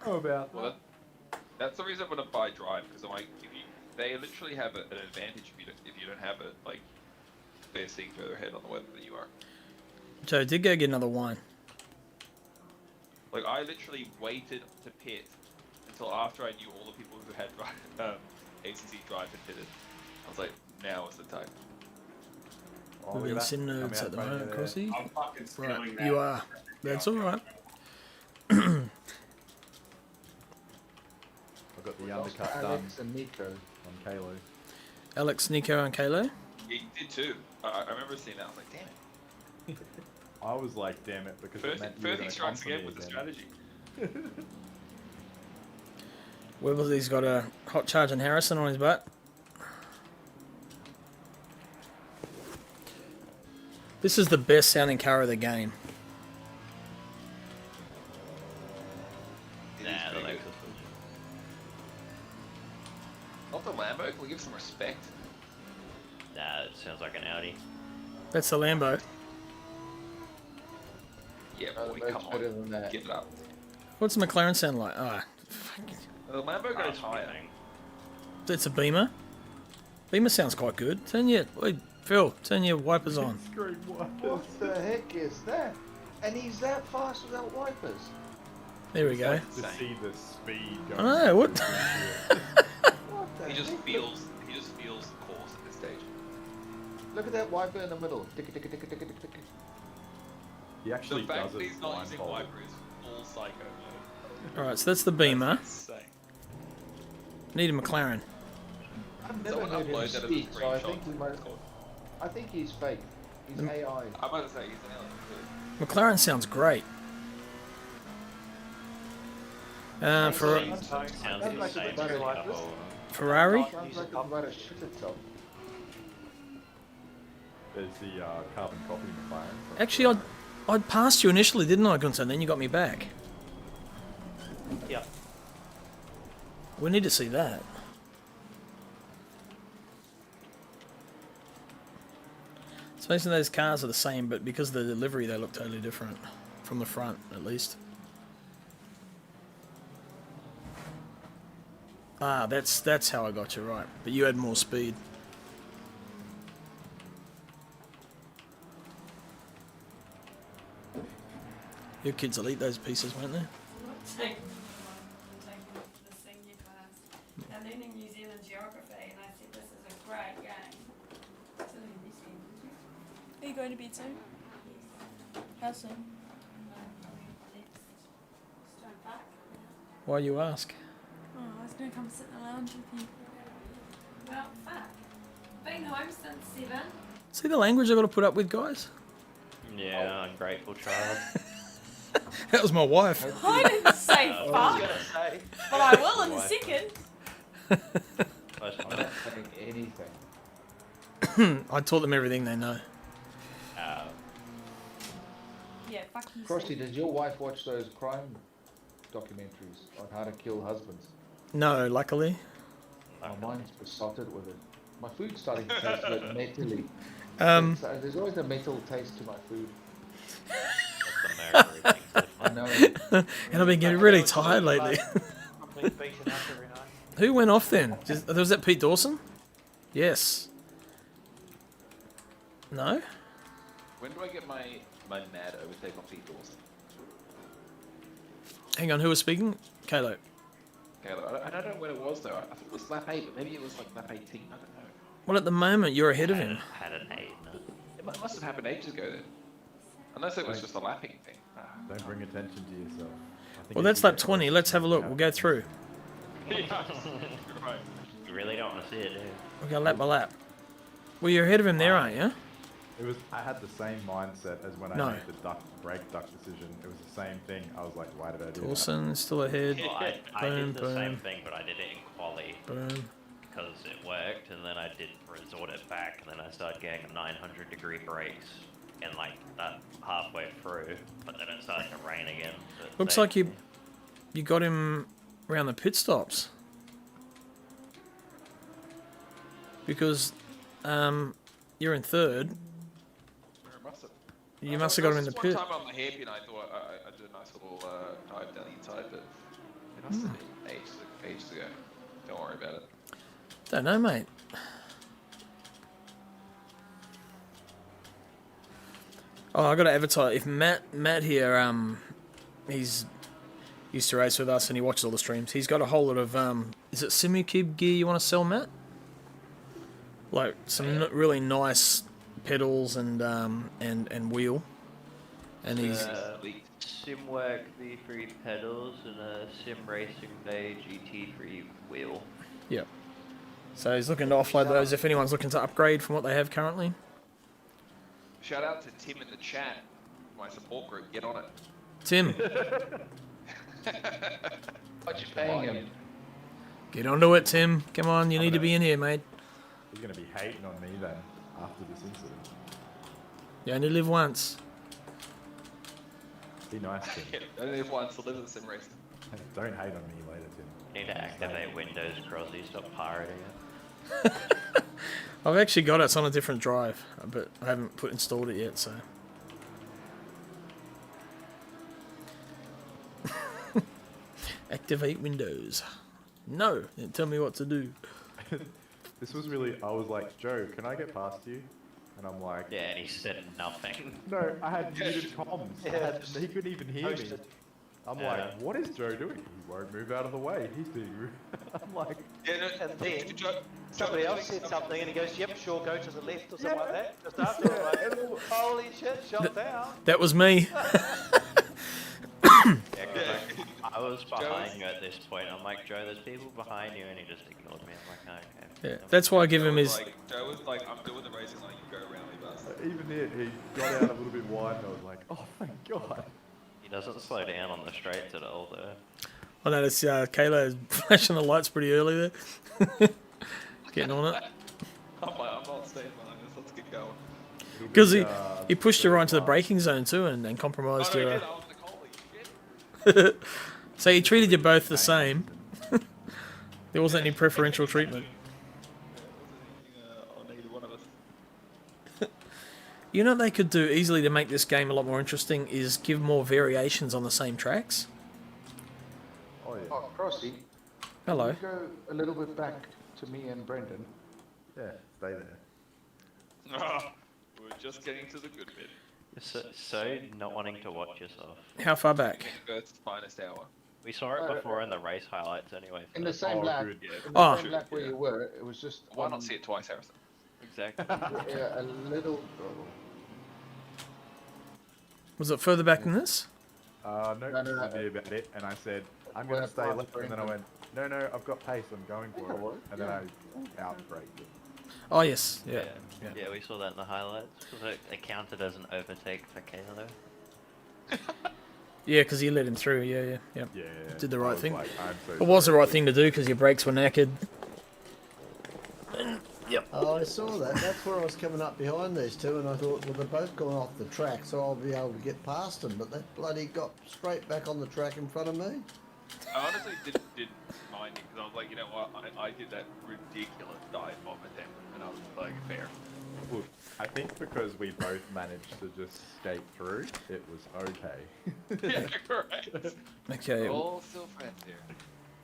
how about Well, that's the reason I'm gonna buy Drive, because I'm like, they literally have an advantage if you don't have it. Like, they're seeing further ahead on the weather than you are. Joe did go get another wine. Like, I literally waited to pit until after I knew all the people who had ACC Drive had pitted. I was like, now is the time. Oh, We're look in at that. sim Coming nodes out at the front moment, there. Crossy. I'm fucking stealing Right, that. you are. That's all right. I've got the undercut done Alex and Nico. on Kalo. Alex, Nico, and Kalo. Yeah, you did too. I remember seeing that. I was like, damn it. I was like, damn it, because it meant you were First gonna he strikes come for again me with the again. strategy. Webley's got a hot charge and Harrison on his butt. This is the best sounding car of the game. It is Nah, the pretty Lexus good. was. Not the Lambo. Can we give some respect? Nah, it sounds like an Audi. That's the Lambo. Yeah, Oh, boy, much come better on. than that. Give it up. What's the McLaren sound like? Ah, The Lambo goes higher. it's a Beamer. Beamer sounds quite good. Wait, Phil, turn your wipers on. What the heck is that? And he's that fast without wipers. There we go. To see the speed I going. know, what? He just feels the course at this stage. Look at that wiper in the middle. Tick, tick, tick, tick, tick, tick, tick. He actually The fact does that it he's not using blindfolded. wiper is full psycho mode. Alright, so that's the Beamer. That's insane. Need a McLaren. I've never Someone heard him upload that as a speak, so I screenshot. think he might. I think he's fake. He's AI. I'm about to say he's an alien. McLaren sounds great. For Sounds Sounds like the a same better as like the this. whole- Ferrari? Sounds like it's about to shit itself. There's the carbon copy McLaren. Actually, I'd passed you initially, didn't I, Gunther? Then you got me back. Yeah. We need to see that. It's basically those cars are the same, but because of the delivery, they look totally different. From the front, at least. Ah, that's how I got you right. But you had more speed. Your kids will eat those pieces, won't they? Taking the senior class. They're learning New Zealand geography, and I said this is a great game. So learn this game, did you? Are you going to bed soon? Yes. How soon? Probably next stone back. Why you ask? Oh, I was going to come sit in the lounge with you. Well, fuck. Been home since 7. See the language I got to put up with, guys? Yeah, ungrateful child. That was my wife. I didn't say I was fuck, gonna say. but I will in a Why? second. Most I'm of not saying anything. I taught them everything they know. Yeah, fuck you. Crossy, does your wife watch those crime documentaries on how to kill husbands? No, luckily. Oh, mine's besotted with it. My food's starting to taste a bit metally. There's always a metal taste to my food. That's the American thing. I know. And I've been getting really tired lately. I'm being beaten up every night. Who went off then? Was that Pete Dawson? Yes. No? When do I get my mad overtake on Pete Dawson? Hang on, who was speaking? Kalo. Okay, look, I don't know when it was though. I thought it was lap 8, but maybe it was like lap 18. I don't know. Well, at the moment, you're ahead of him. Had an 8. No? It must have happened ages ago then. Unless it was just a lapping thing. Don't bring attention to yourself. I think Well, if that's you lap get 20. close Let's to have a look. it, We'll go through. Right. You really don't want to see it, do you? We'll go lap by lap. Well, you're ahead of him there, aren't you? It was. I had the same mindset as when No. I made the brake duck decision. It was the same thing. I was like, why did I do Dawson still ahead. Well, I Boom, did the same boom. thing, but I did it in quali Boom. because it worked, and then I did resort it back, and then I started getting 900-degree brakes, and like that halfway through, but then it started to rain again. So it Looks saved like you me. you got him around the pit stops. Because you're in third. You must have got him in the pit. One time on the hairpin, I thought I'd do a nice little dive down the inside, but it must have been ages ago. Don't worry about it. Don't know, mate. Oh, I got to advertise. If Matt here, he's used to race with us and he watches all the streams. He's got a whole lot of is it Simukib gear you want to sell, Matt? Like some really nice pedals and wheel. And he's Simwork V3 pedals and a Sim Racing Bay GT3 wheel. Yep. So he's looking to offload those if anyone's looking to upgrade from what they have currently. Shout out to Tim in the chat, my support group. Get on it. Tim, What you paying him? get onto it, Tim. Come on, you need to be in here, mate. He's gonna be hating on me then after this incident. You only live once. Be nice, Tim. Only live once to live in the sim racing. Don't hate on me later, Tim. Need to activate Windows Crossy, stop pirating it. I've actually got it. It's on a different drive, but I haven't installed it yet. So. Activate Windows. No, tell me what to do. This was really. I was like, Joe, can I get past you? And I'm like, Yeah, and he said nothing. no, I had muted comms. Yeah, He couldn't even hear me. Posted. I'm Yeah. like, what is Joe doing? He won't move out of the way. He's being rude. I'm like, Yeah, no, And then Joe, somebody Joe else said something, and he goes, "Yep, sure, go to the left or something like Yeah. that." Just after, I'm like, holy shit, shot down. That was me. Yeah, 'cause Yeah. I was Joe behind was- you at this point. I'm like, Joe, there's people behind you, and he just ignored me. I'm like, oh, okay. Yeah, that's why I give him Joe was his. like, Joe was like, I'm doing the racing like you go around me, bastard. even then, he got out a little bit wide, and I was like, oh, thank God. He doesn't slow down on the straights at all, though. I noticed Kayla is flashing the lights pretty early there. Getting on it. I'm like, I'm not staying behind this. Let's get going. It'll be, Because he pushed you right into the third braking zone too and compromised Oh, no, you. he did. I was like, holy shit. So he treated you both the same. There wasn't any preferential treatment. On either one of us. You know what they could do easily to make this game a lot more interesting is give more variations on the same tracks. Oh, yeah. Oh, Crossy. Hello. Can you go a little bit back to me and Brendan? Yeah, stay there. We're just getting to the good bit. So not wanting to watch yourself. How far back? Earth's finest hour. We saw it before in the race highlights anyway. In the same Oh, lap. good. Yeah. In the Oh. same lap where you were, it was just Why on- not see it twice, Harrison? Exactly. Yeah, a little. Was it further back than this? No, No, no, this no. is me about it, and I said, I'm Well, going to stay fine, left, and then I went, no, I've got pace, I'm going for it. And then I outbraked it. Oh yes, Yeah. yeah. Yeah, we saw that in the highlights. Because it counted as an overtake for Kayla. Yeah, because you let him through. Yeah. Yeah. Did the I right was thing. like, I'm so It was the sorry. right thing to do because your brakes were knackered. Oh, I saw that. That's where I was coming up behind these two, and I thought, well, they're both gone off the track, so I'll be able to get past them. But that bloody got straight back on the track in front of me. I honestly didn't mind it because I was like, you know what? I did that ridiculous dive bomb attempt, and I was like, fair. Look, I think because we both managed to just skate through, it was okay. Yeah, correct. Okay. All still friends here.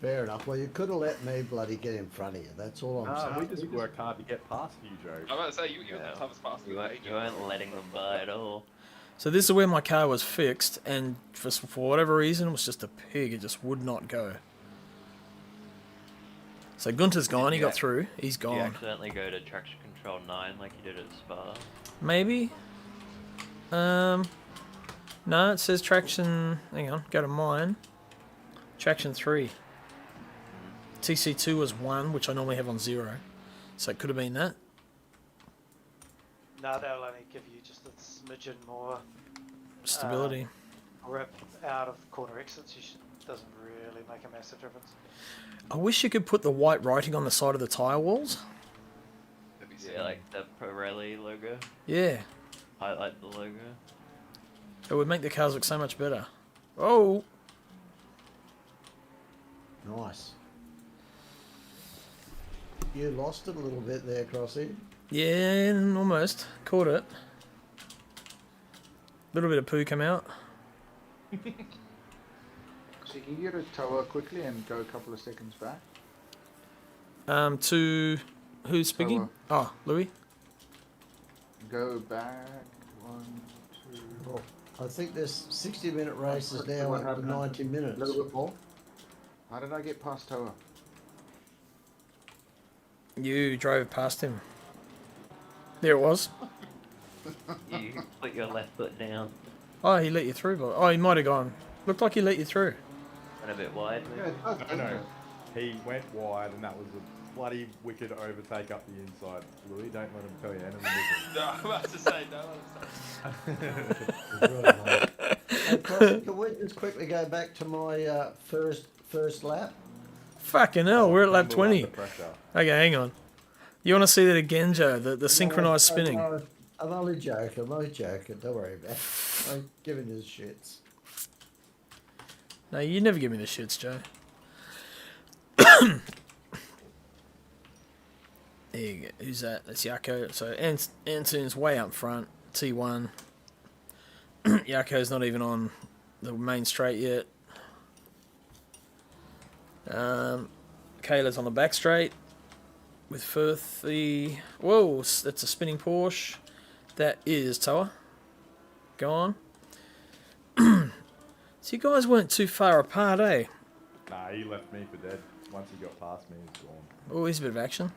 Fair enough. Well, you could have let me bloody get in front of you. That's all I'm Nah, saying. we just worked hard to get past you, Joe. I was about to say, you were Yeah. the toughest bastard. You weren't letting them by at all. So this is where my car was fixed, and for whatever reason, it was just a pig. It just would not go. So Gunter's gone. He got through. He's Did you gone. accidentally go to traction control 9 like you did at Spa? Maybe. No, it says traction. Hang on, go to mine. Traction 3. TC2 was 1, which I normally have on 0. So it could have been that. No, they'll only give you just a smidgen more Stability. grip out of corner exits. Doesn't really make a massive difference. I wish you could put the white writing on the side of the tyre walls. Let me Yeah, like the Pirelli logo. Yeah, Highlight the logo. it would make the cars look so much better. Oh, Nice. You lost it a little bit there, Crossy. yeah, almost. Caught it. Little bit of poo come out. So can you get a tower quickly and go a couple of seconds back? To who's speaking? Oh, Louis. Go back 1, 2. Well, I think this 60-minute race is Quickly, now what up to happened? 90 A minutes. little bit more. How did I get past tower? You drove past him. There it was. You put your left foot down. Oh, he let you through. But oh, he might have gone. Looked like he let you through. Went a bit wide. maybe. No. He went wide, and that was a bloody wicked overtake up the inside. Louis, don't let him tell you anything different. No, I'm about to say, Hey, Crossy, can we just quickly go back to my first lap? Fucking hell, we're at lap Handle under 20. pressure. Okay, hang on. You want to see that again, Joe? The synchronized No, spinning. no, I'm only joking. I'm only joking. Don't worry about it. I'm giving you the shits. No, you never give me the shits, Joe. There you go. Who's that? That's Yako. So Antoon's way up front. T1. Yako's not even on the main straight yet. Kayla's on the back straight with Firth. Whoa, that's a spinning Porsche. That is Toa. Go on. So you guys weren't too far apart, eh? Nah, he left me for dead. Once he got past me, he's gone. Oh, here's a bit of action.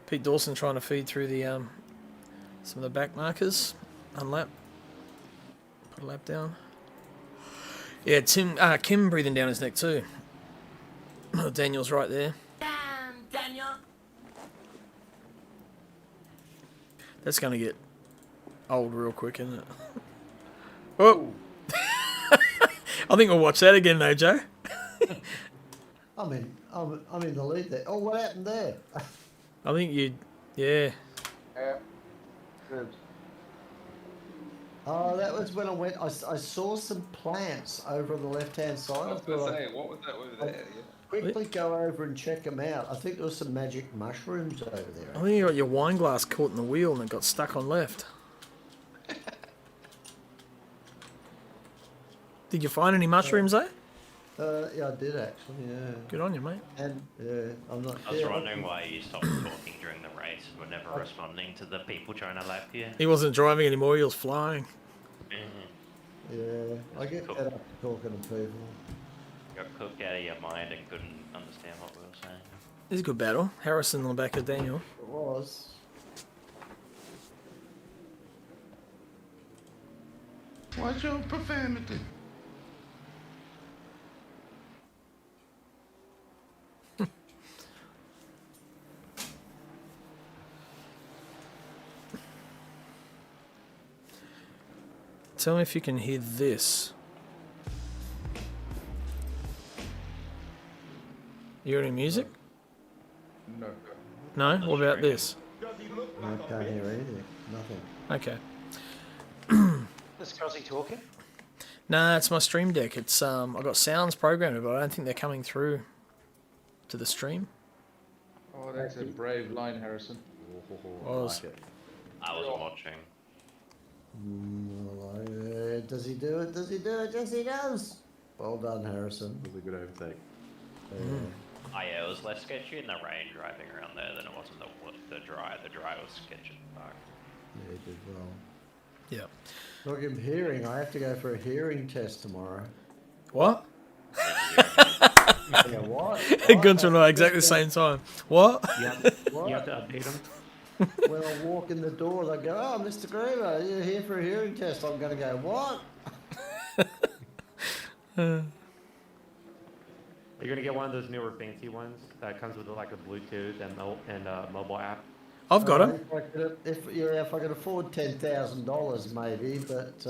Pete Dawson trying to feed through the some of the back markers. Unlap. Put a lap down. Yeah, Kim breathing down his neck too. Daniel's right there. Damn, Daniel. That's going to get old real quick, isn't it? Oh! I think we'll watch that again though, Joe. I'm in the lead there. Oh, what happened there? I think yeah. Yeah. Good. Oh, that was when I went. I saw some plants over on the left-hand side. I was going to say, what was that over there? Yeah. Quickly go over and check them out. I think there was some magic mushrooms over there. I think you got your wine glass caught in the wheel and it got stuck on left. Did you find any mushrooms though? Yeah, I did actually. Yeah. Good on you, mate. And I'm not. I was wondering why you stopped talking during the race. We're never responding to the people trying to lap you. He wasn't driving anymore. He was flying. Yeah, I get fed up talking to people. Got cooked out of your mind and couldn't understand what we were saying. This is a good battle. Harrison on the back of Daniel. It was. What's your profanity? Tell me if you can hear this. You hear any music? No. No? What about this? I can't hear anything. Nothing. Okay. Is Crossy talking? Nah, it's my stream deck. It's I've got sounds programmed, but I don't think they're coming through to the stream. Oh, that's a brave line, Harrison. Was. Like it. I wasn't watching. Does he do it? Does he do it? Yes, he does. Well done, Harrison. It was a good overtake. Oh yeah, it was less sketchy in the rain driving around there than it was in the dry. The dry was sketchy in the park. Yeah, he did well. Yeah. Look, I'm hearing. I have to go for a hearing test tomorrow. What? Yeah, what? Gunther and I exactly the same time. What? What? You have to update them. When I walk in the door, they go, "Oh, Mr. Griever, you're here for a hearing test." I'm going to go, "What?" You're gonna get one of those newer fancy ones that comes with like a Bluetooth and mobile app. I've got him. If I could afford $10,000, maybe, but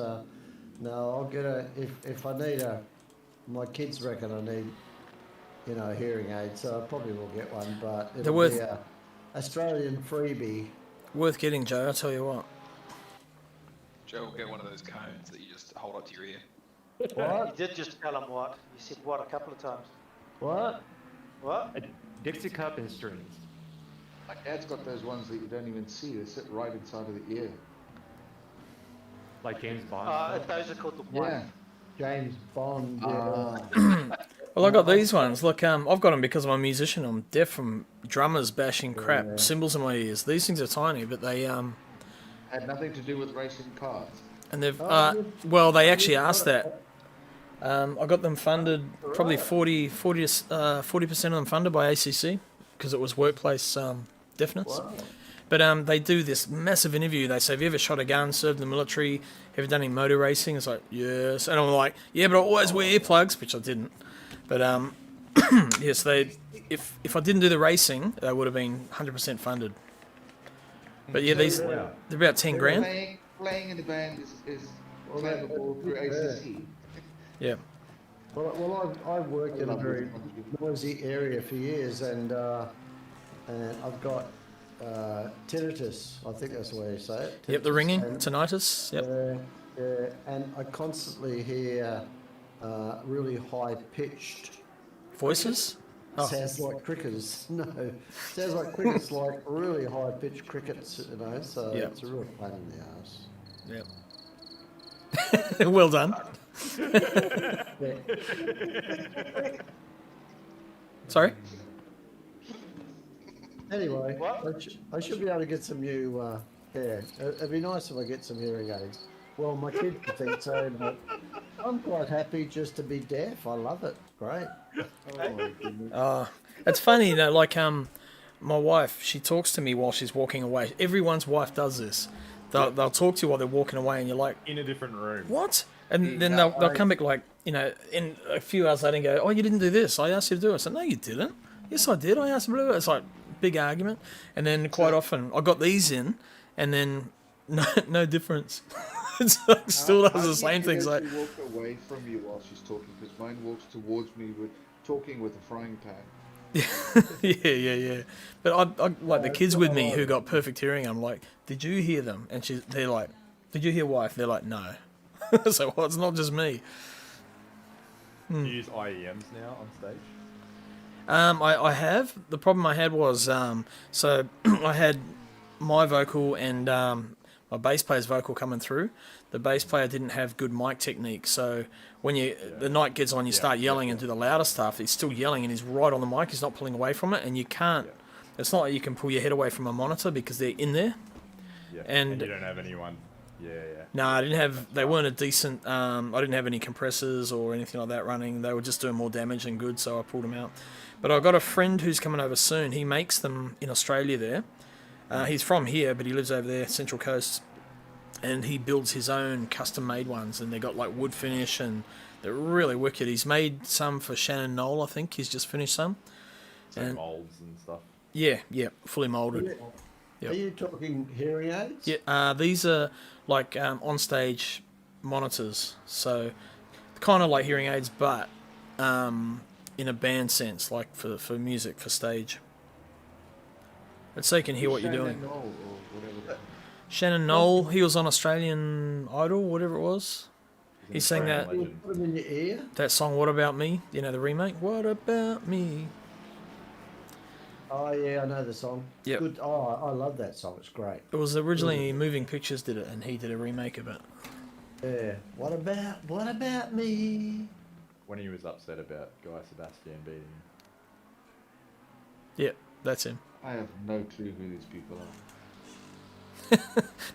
no, I'll get if I need my kids reckon I need, a hearing aid, so I probably will get one, but it'll be a Australian freebie. Worth getting, Joe. I'll tell you what. Joe will get one of those cones that you just hold up to your ear. What? You did just tell him what. You said what a couple of times. What? What? A Dixie cup and strings. My dad's got those ones that you don't even see. They sit right inside of the ear. Like James Bond. Those are called the Yeah. one. James Bond. Well, I got these ones. Look, I've got them because I'm a musician. I'm deaf from drummers bashing crap cymbals in my ears. These things are tiny, but they Had nothing to do with racing cars. and they've well, they actually asked that. I got them funded, probably 40% of them funded by ACC because it was workplace deafness. Wow. But they do this massive interview. They say, "Have you ever shot a gun, served in the military? Have you done any motor racing?" It's like, "Yes." And I'm like, "Yeah, but I always wear earplugs," which I didn't. But yes, if I didn't do the racing, they would have been 100% funded. But yeah, they're about 10 grand. Playing in the band is claimable through ACC. Yeah. Well, I've worked in a very noisy area for years, and I've got tinnitus. I think that's the way you say it. Yep, the ringing, And, tinnitus. Yep. and I constantly hear really high-pitched Voices. Oh. Sounds like crickets. No, sounds like crickets, like really high-pitched crickets. So Yep. it's a real pain in the ass. Yep. Well done. Yeah. Sorry. Anyway, I should be able to get some new. It'd be nice if I get some hearing aids. Well, my kids think so, but I'm quite happy just to be deaf. I love it. Great. Oh my goodness. It's funny, you know, like my wife, she talks to me while she's walking away. Everyone's wife does this. They'll talk to you while they're walking away, and you're like, In a different room. what? And then Yeah, they'll come back like, you know, in a few hours later and go, oh, you didn't do this. I asked you to do it. I said, no, you didn't. Yes, I did. I asked you to do it. It's like big argument. And then quite often, I got these in, and then no difference. It's like, still does the same things. Like, She walk away from you while she's talking because mine walks towards me with talking with a frying pan. yeah. But I like the kids with me who got perfect hearing. I'm like, did you hear them? And they're like, did you hear wife? They're like, no. So well, it's not just me. Do you use IEMs now on stage? I have. The problem I had was so I had my vocal and my bass player's vocal coming through. The bass player didn't have good mic technique, so when the night gets on, you start yelling and do the louder stuff. He's still yelling and he's right on the mic. He's not pulling away from it, and you can't. It's not like you can pull your head away from a monitor because they're in there. Yeah. And you don't have anyone. Yeah. No, I didn't have. They weren't a decent. I didn't have any compressors or anything like that running. They were just doing more damage than good, so I pulled them out. But I've got a friend who's coming over soon. He makes them in Australia there. He's from here, but he lives over there, Central Coast, and he builds his own custom-made ones. And they got like wood finish, and they're really wicked. He's made some for Shannon Knoll, I think. He's just finished some. So molds and stuff. Yeah, fully molded. Are you talking hearing aids? Yeah, these are like on-stage monitors, so kind of like hearing aids, but in a band sense, like for music, for stage. But so you can hear what you're doing. Knoll or whatever. Shannon Knoll, he was on Australian Idol, whatever it was. He sang that Put them in your ear. that song, What About Me? You know, the remake? What About Me? Oh yeah, I know the song. Yep. Good. Oh, I love that song. It's great. It was originally Moving Pictures did it, and he did a remake of it. Yeah. What about me? When he was upset about Guy Sebastian beating him. Yeah, that's him. I have no clue who these people are.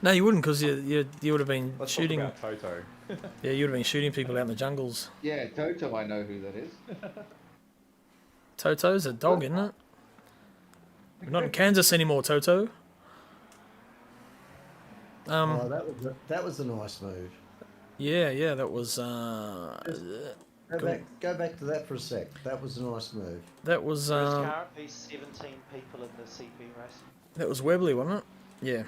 No, you wouldn't, because you would have been Let's shooting. talk about Toto. Yeah, you would have been shooting people out in the jungles. Yeah, Toto, I know who that is. Toto's a dog, isn't it? We're not in Kansas anymore, Toto. Oh, that was a nice move. Yeah, that was Go back to that for a sec. That was a nice move. that was There's currently 17 people in the CP race. that was Webley, wasn't it? Yeah.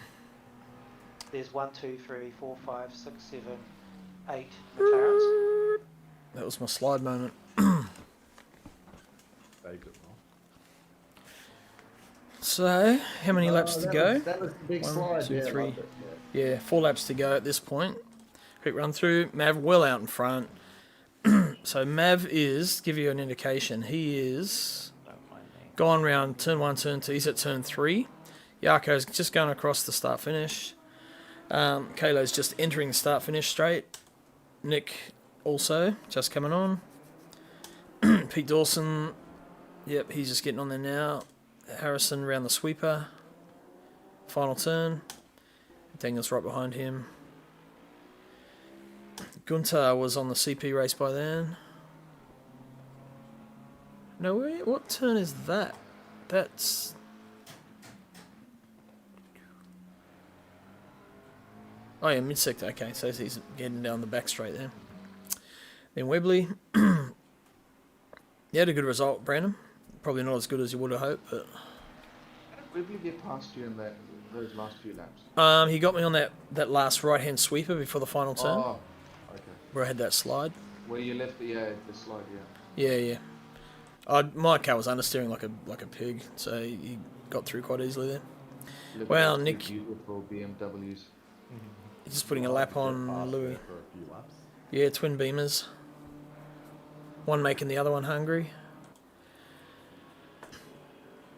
There's 1, 2, 3, 4, 5, 6, 7, 8 McLarens. That was my slide moment. Saved it well. So, how many laps to go? That was the big 1, slide. 2, yeah, 3. loved it, Yeah, 4 laps to go at this point. Quick run through. Mav well out in front. So Mav is, give you an indication, he is gone round turn 1, turn 2. He's at turn 3. Yarko's just going across the start finish. Kalo's just entering the start finish straight. Nick also just coming on. Pete Dawson, yep, he's just getting on there now. Harrison round the sweeper. Final turn. Daniel's right behind him. Gunter was on the CP race by then. No, wait, what turn is that? That's... Oh yeah, mid-sector, okay, so he's getting down the back straight there. Then Webley. You had a good result, Brandon. Probably not as good as you would have hoped, but... How did Webley get past you in those last few laps? He got me on that last right-hand sweeper before the final turn, Oh, okay. where I had that slide. Where you left the slide, yeah. Yeah. My car was understeering like a pig, so he got through quite easily there. Well, Two Nick, beautiful BMWs. he's just putting a lap on Past Louis. there for a few laps. Yeah, twin beamers. One making the other one hungry.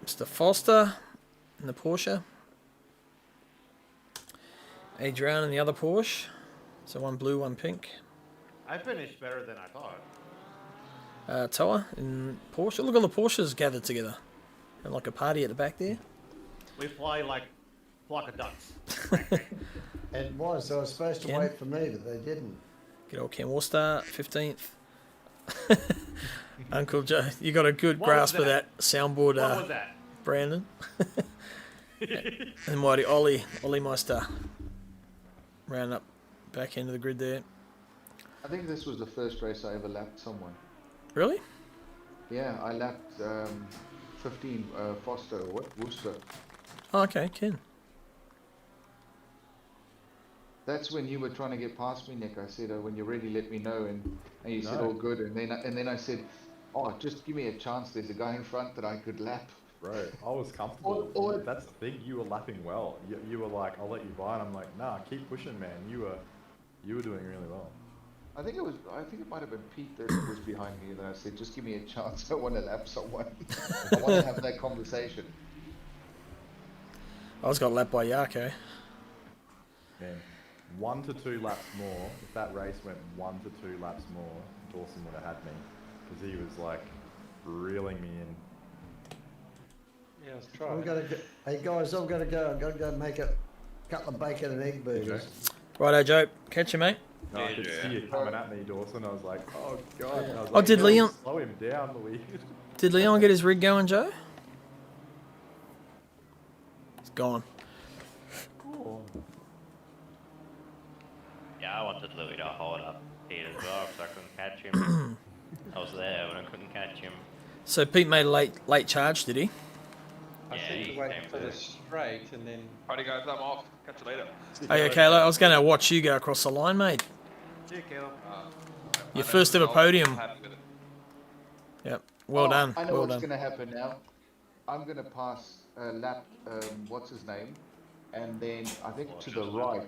Mr. Foster in the Porsche. Adrian in the other Porsche. So one blue, one pink. I finished better than I thought. Toa in Porsche. Look, all the Porsches gathered together. And like a party at the back there. We fly like flock of ducks. It was. They were supposed to Ken? wait for me, but they didn't. Good old Ken Worcester, 15th. Uncle Joe, you got a good What was grasp of that soundboard, What was that? Brandon. And mighty Ollie Meister. Round up back end of the grid there. I think this was the first race I ever lapped someone. Really? Yeah, I lapped 15 Foster, Worcester. Oh, okay, Ken. That's when you were trying to get past me, Nick. I said, when you're ready, let me know. And you said, No. all good. And then I said, oh, just give me a chance. There's a guy in front that I could lap. Bro, I was comfortable. That's the thing. You were lapping well. You were like, I'll let you by, and I'm like, nah, keep pushing, man. You were doing really well. I think it might have been Pete that was behind me. And I said, just give me a chance. I want to lap someone. I want to have that conversation. I was got lapped by Yarko. Man, 1 to 2 laps more. If that race went 1 to 2 laps more, Dawson would have had me, because he was like reeling me in. Yeah, let's I'm try. gonna go. Hey guys, I'm gonna go. I'm gonna go make a couple of bacon and egg burgers. Righto, Joe. Catch you, mate. No, I could see you coming at me, Dawson. I was like, oh god. And I was Oh, like, did "No, Leon- slow him down, Louis? Did Leon get his rig going, Joe? It's gone. Oh. Yeah, I wanted Louis to hold up Pete as well because I couldn't catch him. I was there when I couldn't catch him. So Pete made a late charge, did he? I Yeah, seem he to wait came for the first. straight and then. Alrighty, guys, I'm off. Catch you later. Hey, okay, I was going to watch you go across the line, mate. See you, Caleb. Your first ever podium. Happy with it. Yep. Well done. I know Well what's done. going to happen now. I'm going to pass lap, what's his name? And then I think to the right.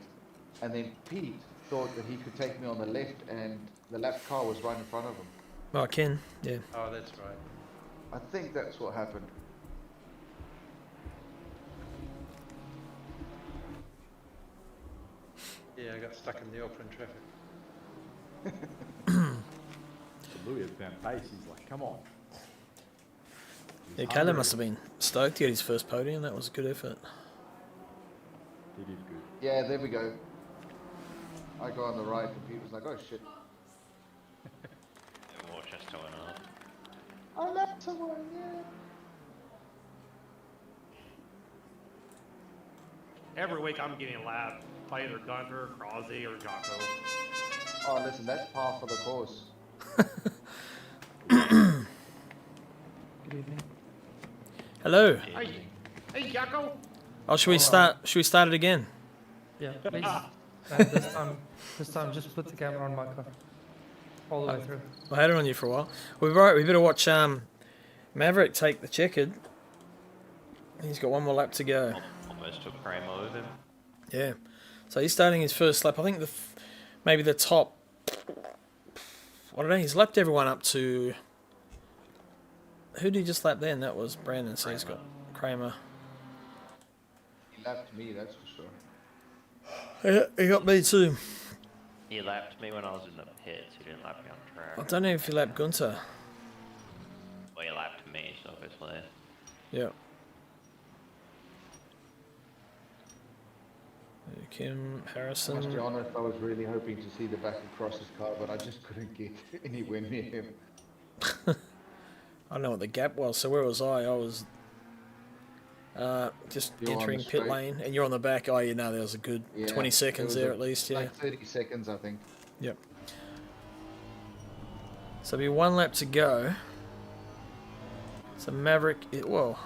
And then Pete thought that he could take me on the left, and the lap car was right in front of him. Oh, Ken. Yeah. Oh, that's right. I think that's what happened. Yeah, I got stuck in the Auckland traffic. Louis had found pace. He's like, come on. Yeah, Caleb must have been stoked to get his first podium. That was a good effort. He did good. Yeah, there we go. I go on the right, and Pete was like, oh shit. Worcester went off. I lapped someone, yeah. Every week I'm getting lapped by either Gunter, Crossy, or Jocko. Oh, listen, that's par for the course. Good evening. Hello. Hey, Jocko! Oh, should we start? Should we start it again? Yeah, please. This time, just put the camera on my car, all the way through. I had it on you for a while. We better watch Maverick take the checkered. He's got one more lap to go. Almost took Kramer with him. Yeah. So he's starting his first lap. I think maybe the top. I don't know. He's lapped everyone up to. Who did he just lap then? That was Brandon. So he's got Kramer. He lapped me, that's for sure. Yeah, he got me too. He lapped me when I was in the pits. He didn't lap me on track. I don't know if he lapped Gunter. Well, he lapped me, so obviously. Yeah. Kim I must be Harrison. honest, I was really hoping to see the back of Cross's car, but I just couldn't get anywhere near him. I don't know what the gap was. So where was I? I was just You're on entering the pit straight. lane, and you're on the back. Oh, you know, there was a good Yeah, 20 seconds there a- at least. Yeah. Like 30 seconds, I think. Yep. So there'll be one lap to go. So Maverick, well,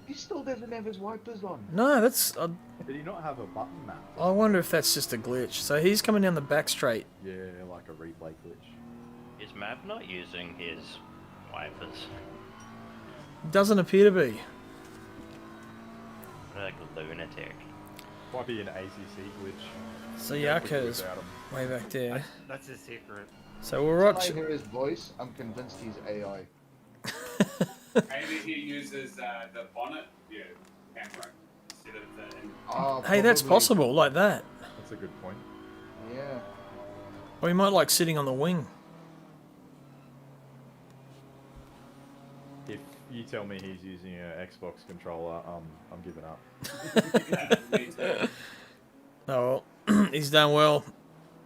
He still doesn't have his wipers on. no, that's. Did he not have a button map? I wonder if that's just a glitch. So he's coming down the back straight. Yeah, like a replay glitch. Is Mav not using his wipers? Doesn't appear to be. Like a lunatic. Might be an ACC glitch. So Yeah, quick Yako's without him. way back there. That's his secret. So we'll When watch. I hear his voice, I'm convinced he's AI. Maybe he uses the bonnet view camera instead of the. Oh, Hey, that's probably. possible, like that. That's a good point. Yeah. Or he might like sitting on the wing. If you tell me he's using an Xbox controller, I'm giving up. Me too. Oh, well. He's done well.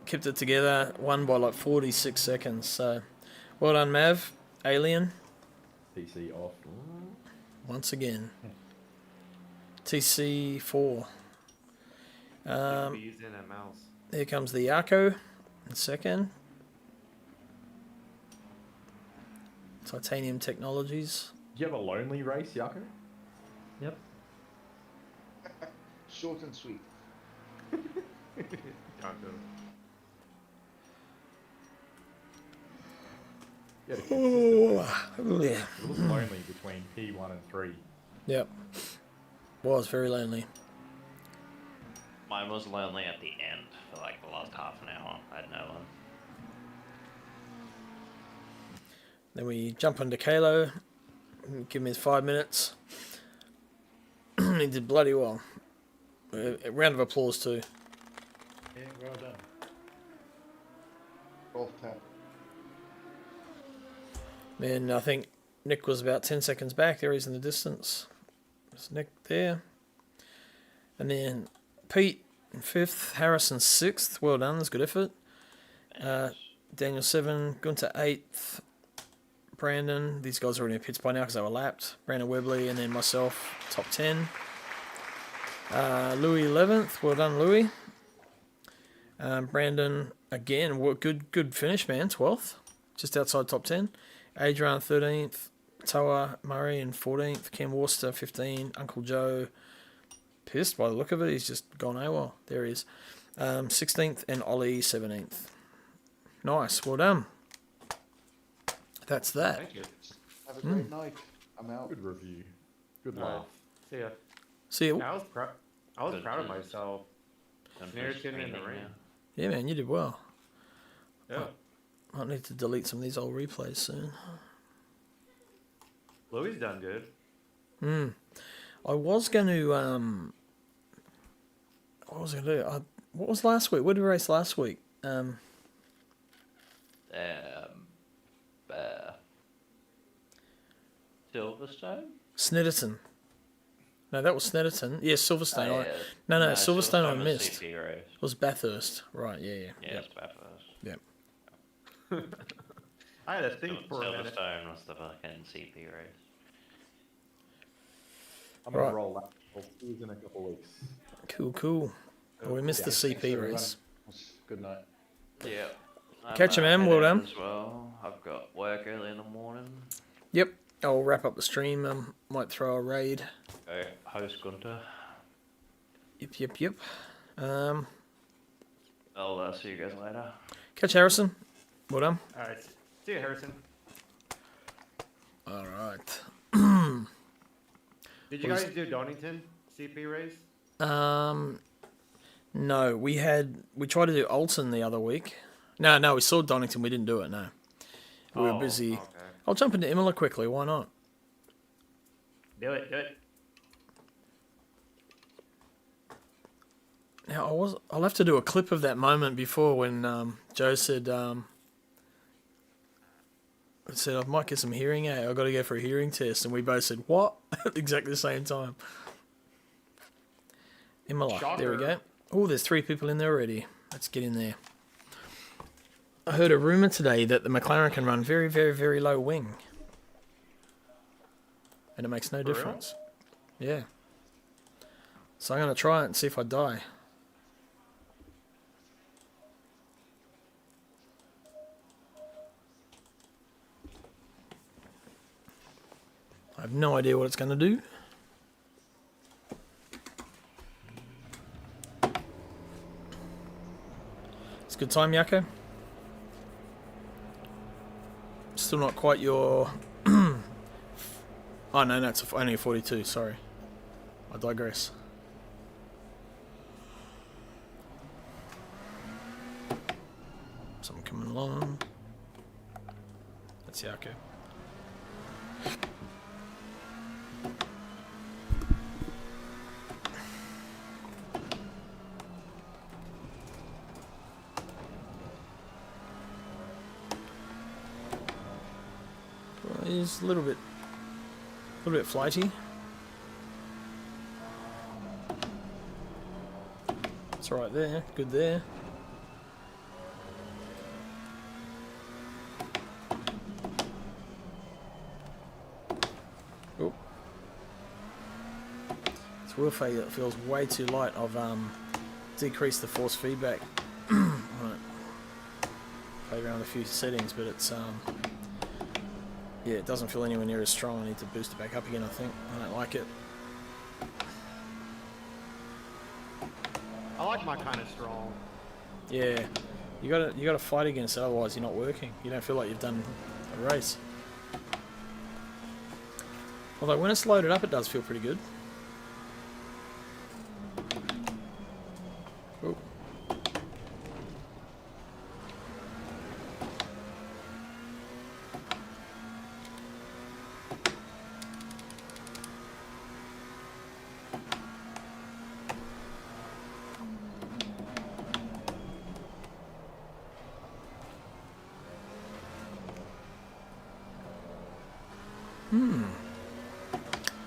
Kept it together. Won by like 46 seconds. So, well done, Mav. Alien. PC off. Once again. TC4. Bees in a mouse. Here comes the Yarko in second. Titanium Technologies. Do you have a lonely race, Yako? Yep. Short and sweet. You had a consistent Oh, yeah. It was lonely between P1 and 3. Yep. Was very lonely. Mine was lonely at the end for like the last half an hour. I had no one. Then we jump onto Kalo. Give him his 5 minutes. He did bloody well. A round of applause too. Yeah, well done. Golf tap. And I think Nick was about 10 seconds back. There he is in the distance. There's Nick there. And then Pete in 5th. Harrison 6th. Well done. That's good effort. Daniel 7. Gunter 8th. Brandon. These guys are already in pits by now because they were lapped. Brandon Webley and then myself. Top 10. Louis 11th. Well done, Louis. Brandon again. Good finish, man. 12th. Just outside top 10. Adrian 13th. Toa Murray in 14th. Cam Worcester 15. Uncle Joe pissed by the look of it. He's just gone AWOL. There he is. 16th and Ollie 17th. Nice. Well done. That's that. Thank you. Have a great night. I'm out. Good review. Good Oh, laugh. see ya. See you. I was Good proud of news. myself. And Snetterton in the rain. Yeah, man, you did well. Yeah. I need to delete some of these old replays soon. Louis done good. I was going to, what was I going to do? What was last week? What did we race last week? Silverstone? Snetterton. No, that was Snetterton. Yeah, Silverstone. Oh, yeah. No, Silverstone I was missed. CP race. It was Bathurst. Right, yeah. Yeah, Yep. it's Bathurst. Yep. I had to think for a minute. Silverstone was the fucking CP race. I'm going Right. to roll that. I'll see you in a couple of weeks. Cool. Well, we missed the CP race. Good night. Yeah. Catch you, man. Well done. As well. I've got work early in the morning. Yep. I'll wrap up the stream. Might throw a raid. Go host Gunter. Yep. I'll see you guys later. Catch Harrison. Well done. Alright. See you, Harrison. All right. Did you guys do Donington CP race? No, we tried to do Alton the other week. No, we saw Donington. We didn't do it. No, we were busy. Okay. I'll jump into Imola quickly. Why not? Do it. Now I'll have to do a clip of that moment before when Joe said I might get some hearing aid. I've got to go for a hearing test, and we both said what at exactly the same time. Imola, there we go. Oh, there's 3 people in there already. Let's get in there. I heard a rumour today that the McLaren can run very, very, very low wing. And it makes no difference. Yeah. So I'm going to try it and see if I die. I have no idea what it's going to do. It's a good time, Yako. Still not quite your... Oh, no, it's only a 42, sorry. I digress. Someone coming along. That's Yako. He's a little bit flighty. It's alright there. Good there. Oh. This wheel feels way too light. I've decreased the force feedback. Right. Played around with a few settings, but it's yeah, it doesn't feel anywhere near as strong. I need to boost it back up again, I think. I don't like it. I like my kind of strong. Yeah. You gotta fight against it, otherwise you're not working. You don't feel like you've done a race. Although when it's loaded up it does feel pretty good. Oh.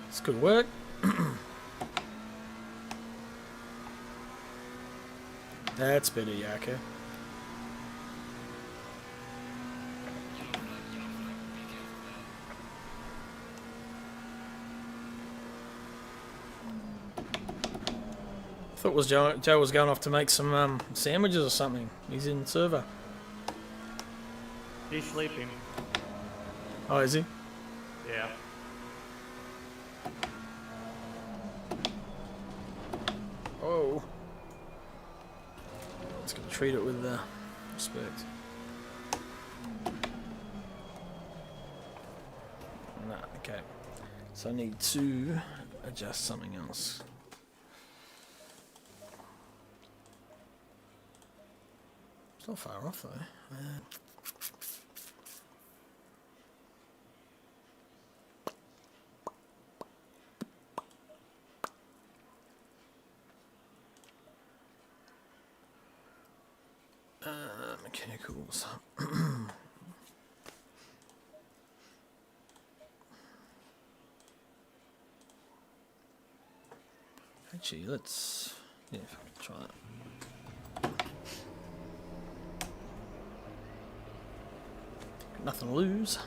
This could work. That's better, Yaka. Thought was Joe was going off to make some sandwiches or something. He's in server. He's sleeping. Oh, is he? Yeah. Oh. Just gonna treat it with respect. Nah, okay. So I need to adjust something else. It's not far off though. Mechanicals. Actually, let's try that. Nothing to lose.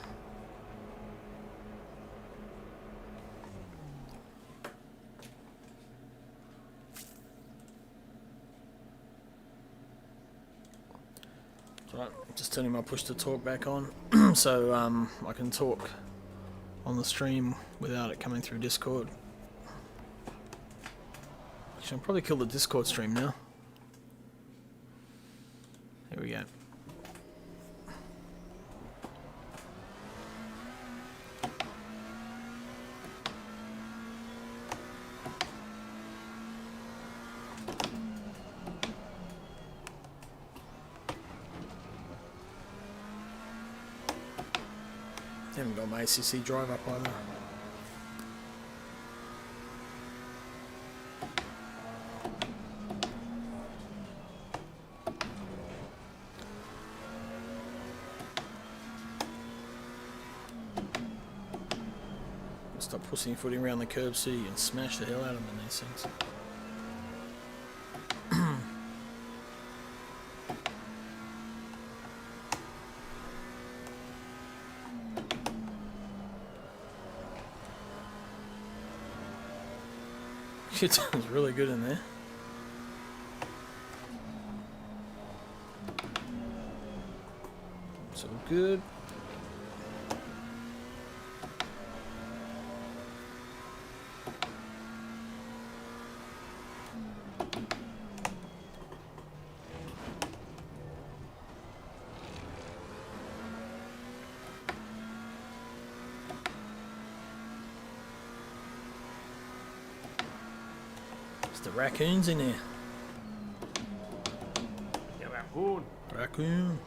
Right, just turning my push to talk back on, so I can talk on the stream without it coming through Discord. Actually, I'll probably kill the Discord stream now. Here we go. Haven't got my ACC drive up either. Stop pussyfooting around the curb so you can smash the hell out of them in these things. It sounds really good in there. So good. The raccoons in there. Yeah, raccoon. Raccoon.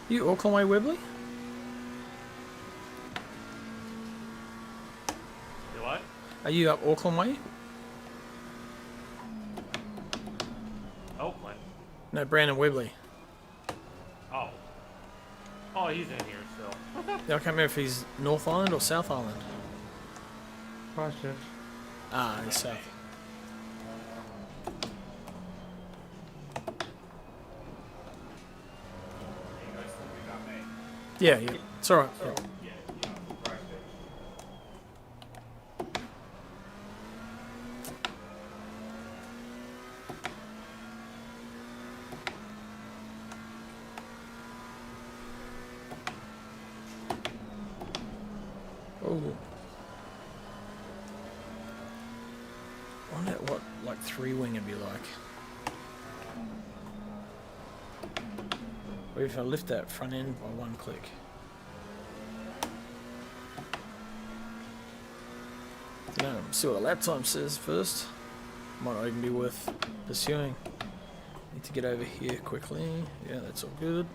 You Auckland way, Webley? You what? Are you up Auckland way? Oakland. No, Brandon Webley. Oh. Oh, he's in here still. Yeah, I can't remember if he's North Island or South Island. Christchurch. Ah, he's South. Yeah, yeah. It's alright. Yeah. Oh. I wonder what like 3-wing would be like. Or if I lift that front end by 1 click. See what the lap time says first. Might not even be worth pursuing. Need to get over here quickly. Yeah, that's all good.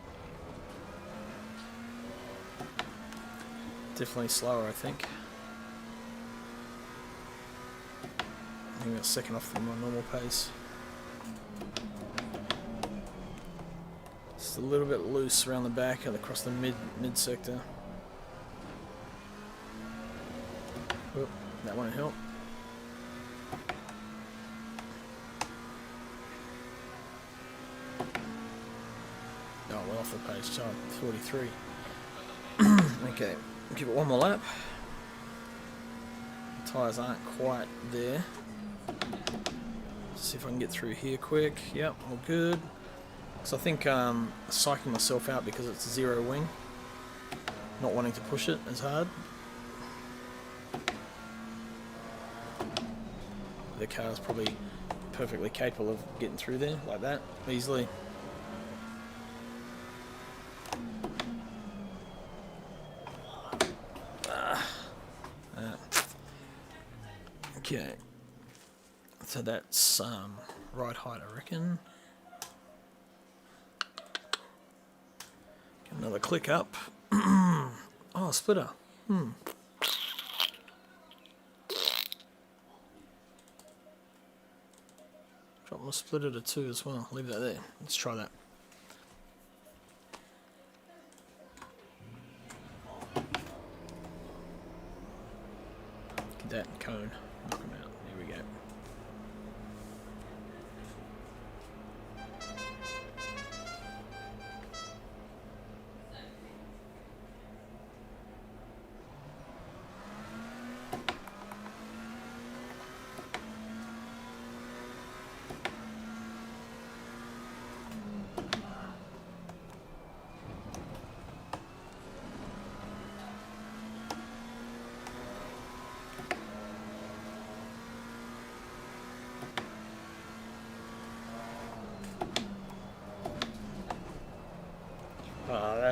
Definitely slower, I think. I think that's second off from my normal pace. Just a little bit loose around the back and across the mid sector. Oh, that won't help. Oh, well off the pace, so 43. Okay, give it one more lap. The tyres aren't quite there. See if I can get through here quick. Yep, all good. So I think psyching myself out because it's 0 wing. Not wanting to push it as hard. The car's probably perfectly capable of getting through there like that easily. Okay, so that's right height, I reckon. Get another click up. Oh, splitter. Drop my splitter to 2 as well. Leave that there. Let's try that. Get that cone. Knock him out. There we go.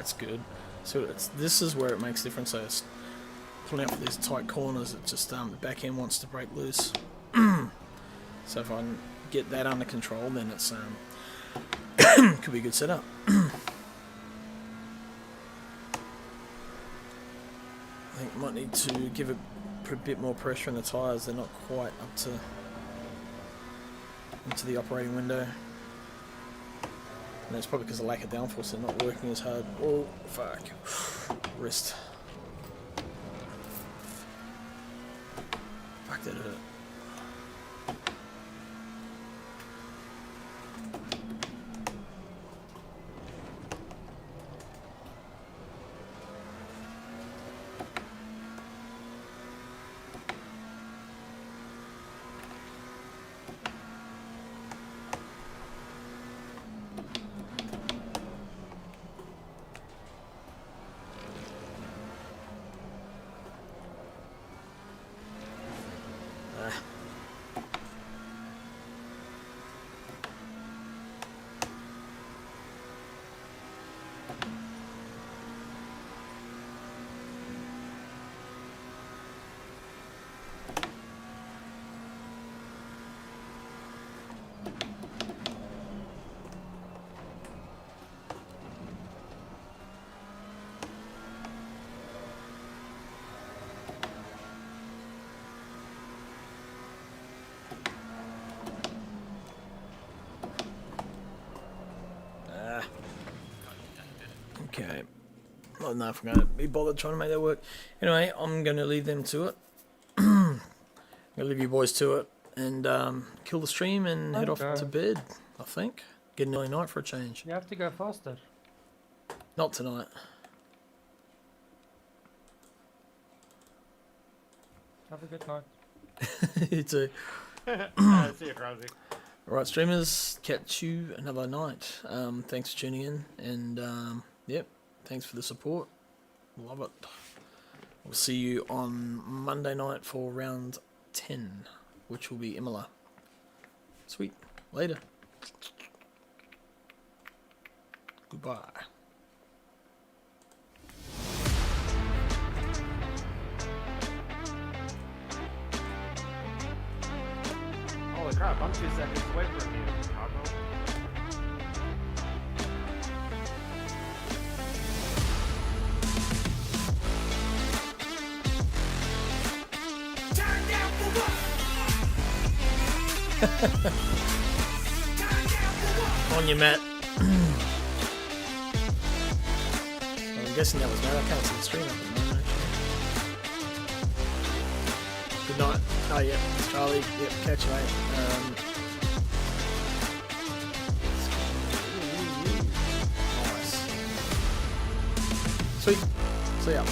That's good. So this is where it makes a difference. So it's pulling out for these tight corners. It just the back end wants to break loose. So if I can get that under control, then it's could be a good setup. I think I might need to give it put a bit more pressure on the tyres. They're not quite up to into the operating window. And that's probably because of lack of downforce, they're not working as hard. Oh, fuck. Wrist. Fuck, that hurt. Okay. I don't know if I'm going to be bothered trying to make that work. Anyway, I'm going to leave them to it. I'm going to leave you boys to it and kill the stream and head off Okay. to bed, I think. Get an early night for a change. You have to go faster. Not tonight. Have a good night. You too. See you, Crosby. Alright, streamers, catch you another night. Thanks for tuning in, and yep, thanks for the support. Love it. We'll see you on Monday night for round 10, which will be Imola. Sweet. Later. Goodbye. Holy crap, I'm 2 seconds away from you, Chicago. On you, Matt. I'm guessing that was Matt. I can't see the stream at the moment, actually. Good night. Oh, yeah. It's Charlie. Yep, catch you, mate. Nice. Sweet. See ya.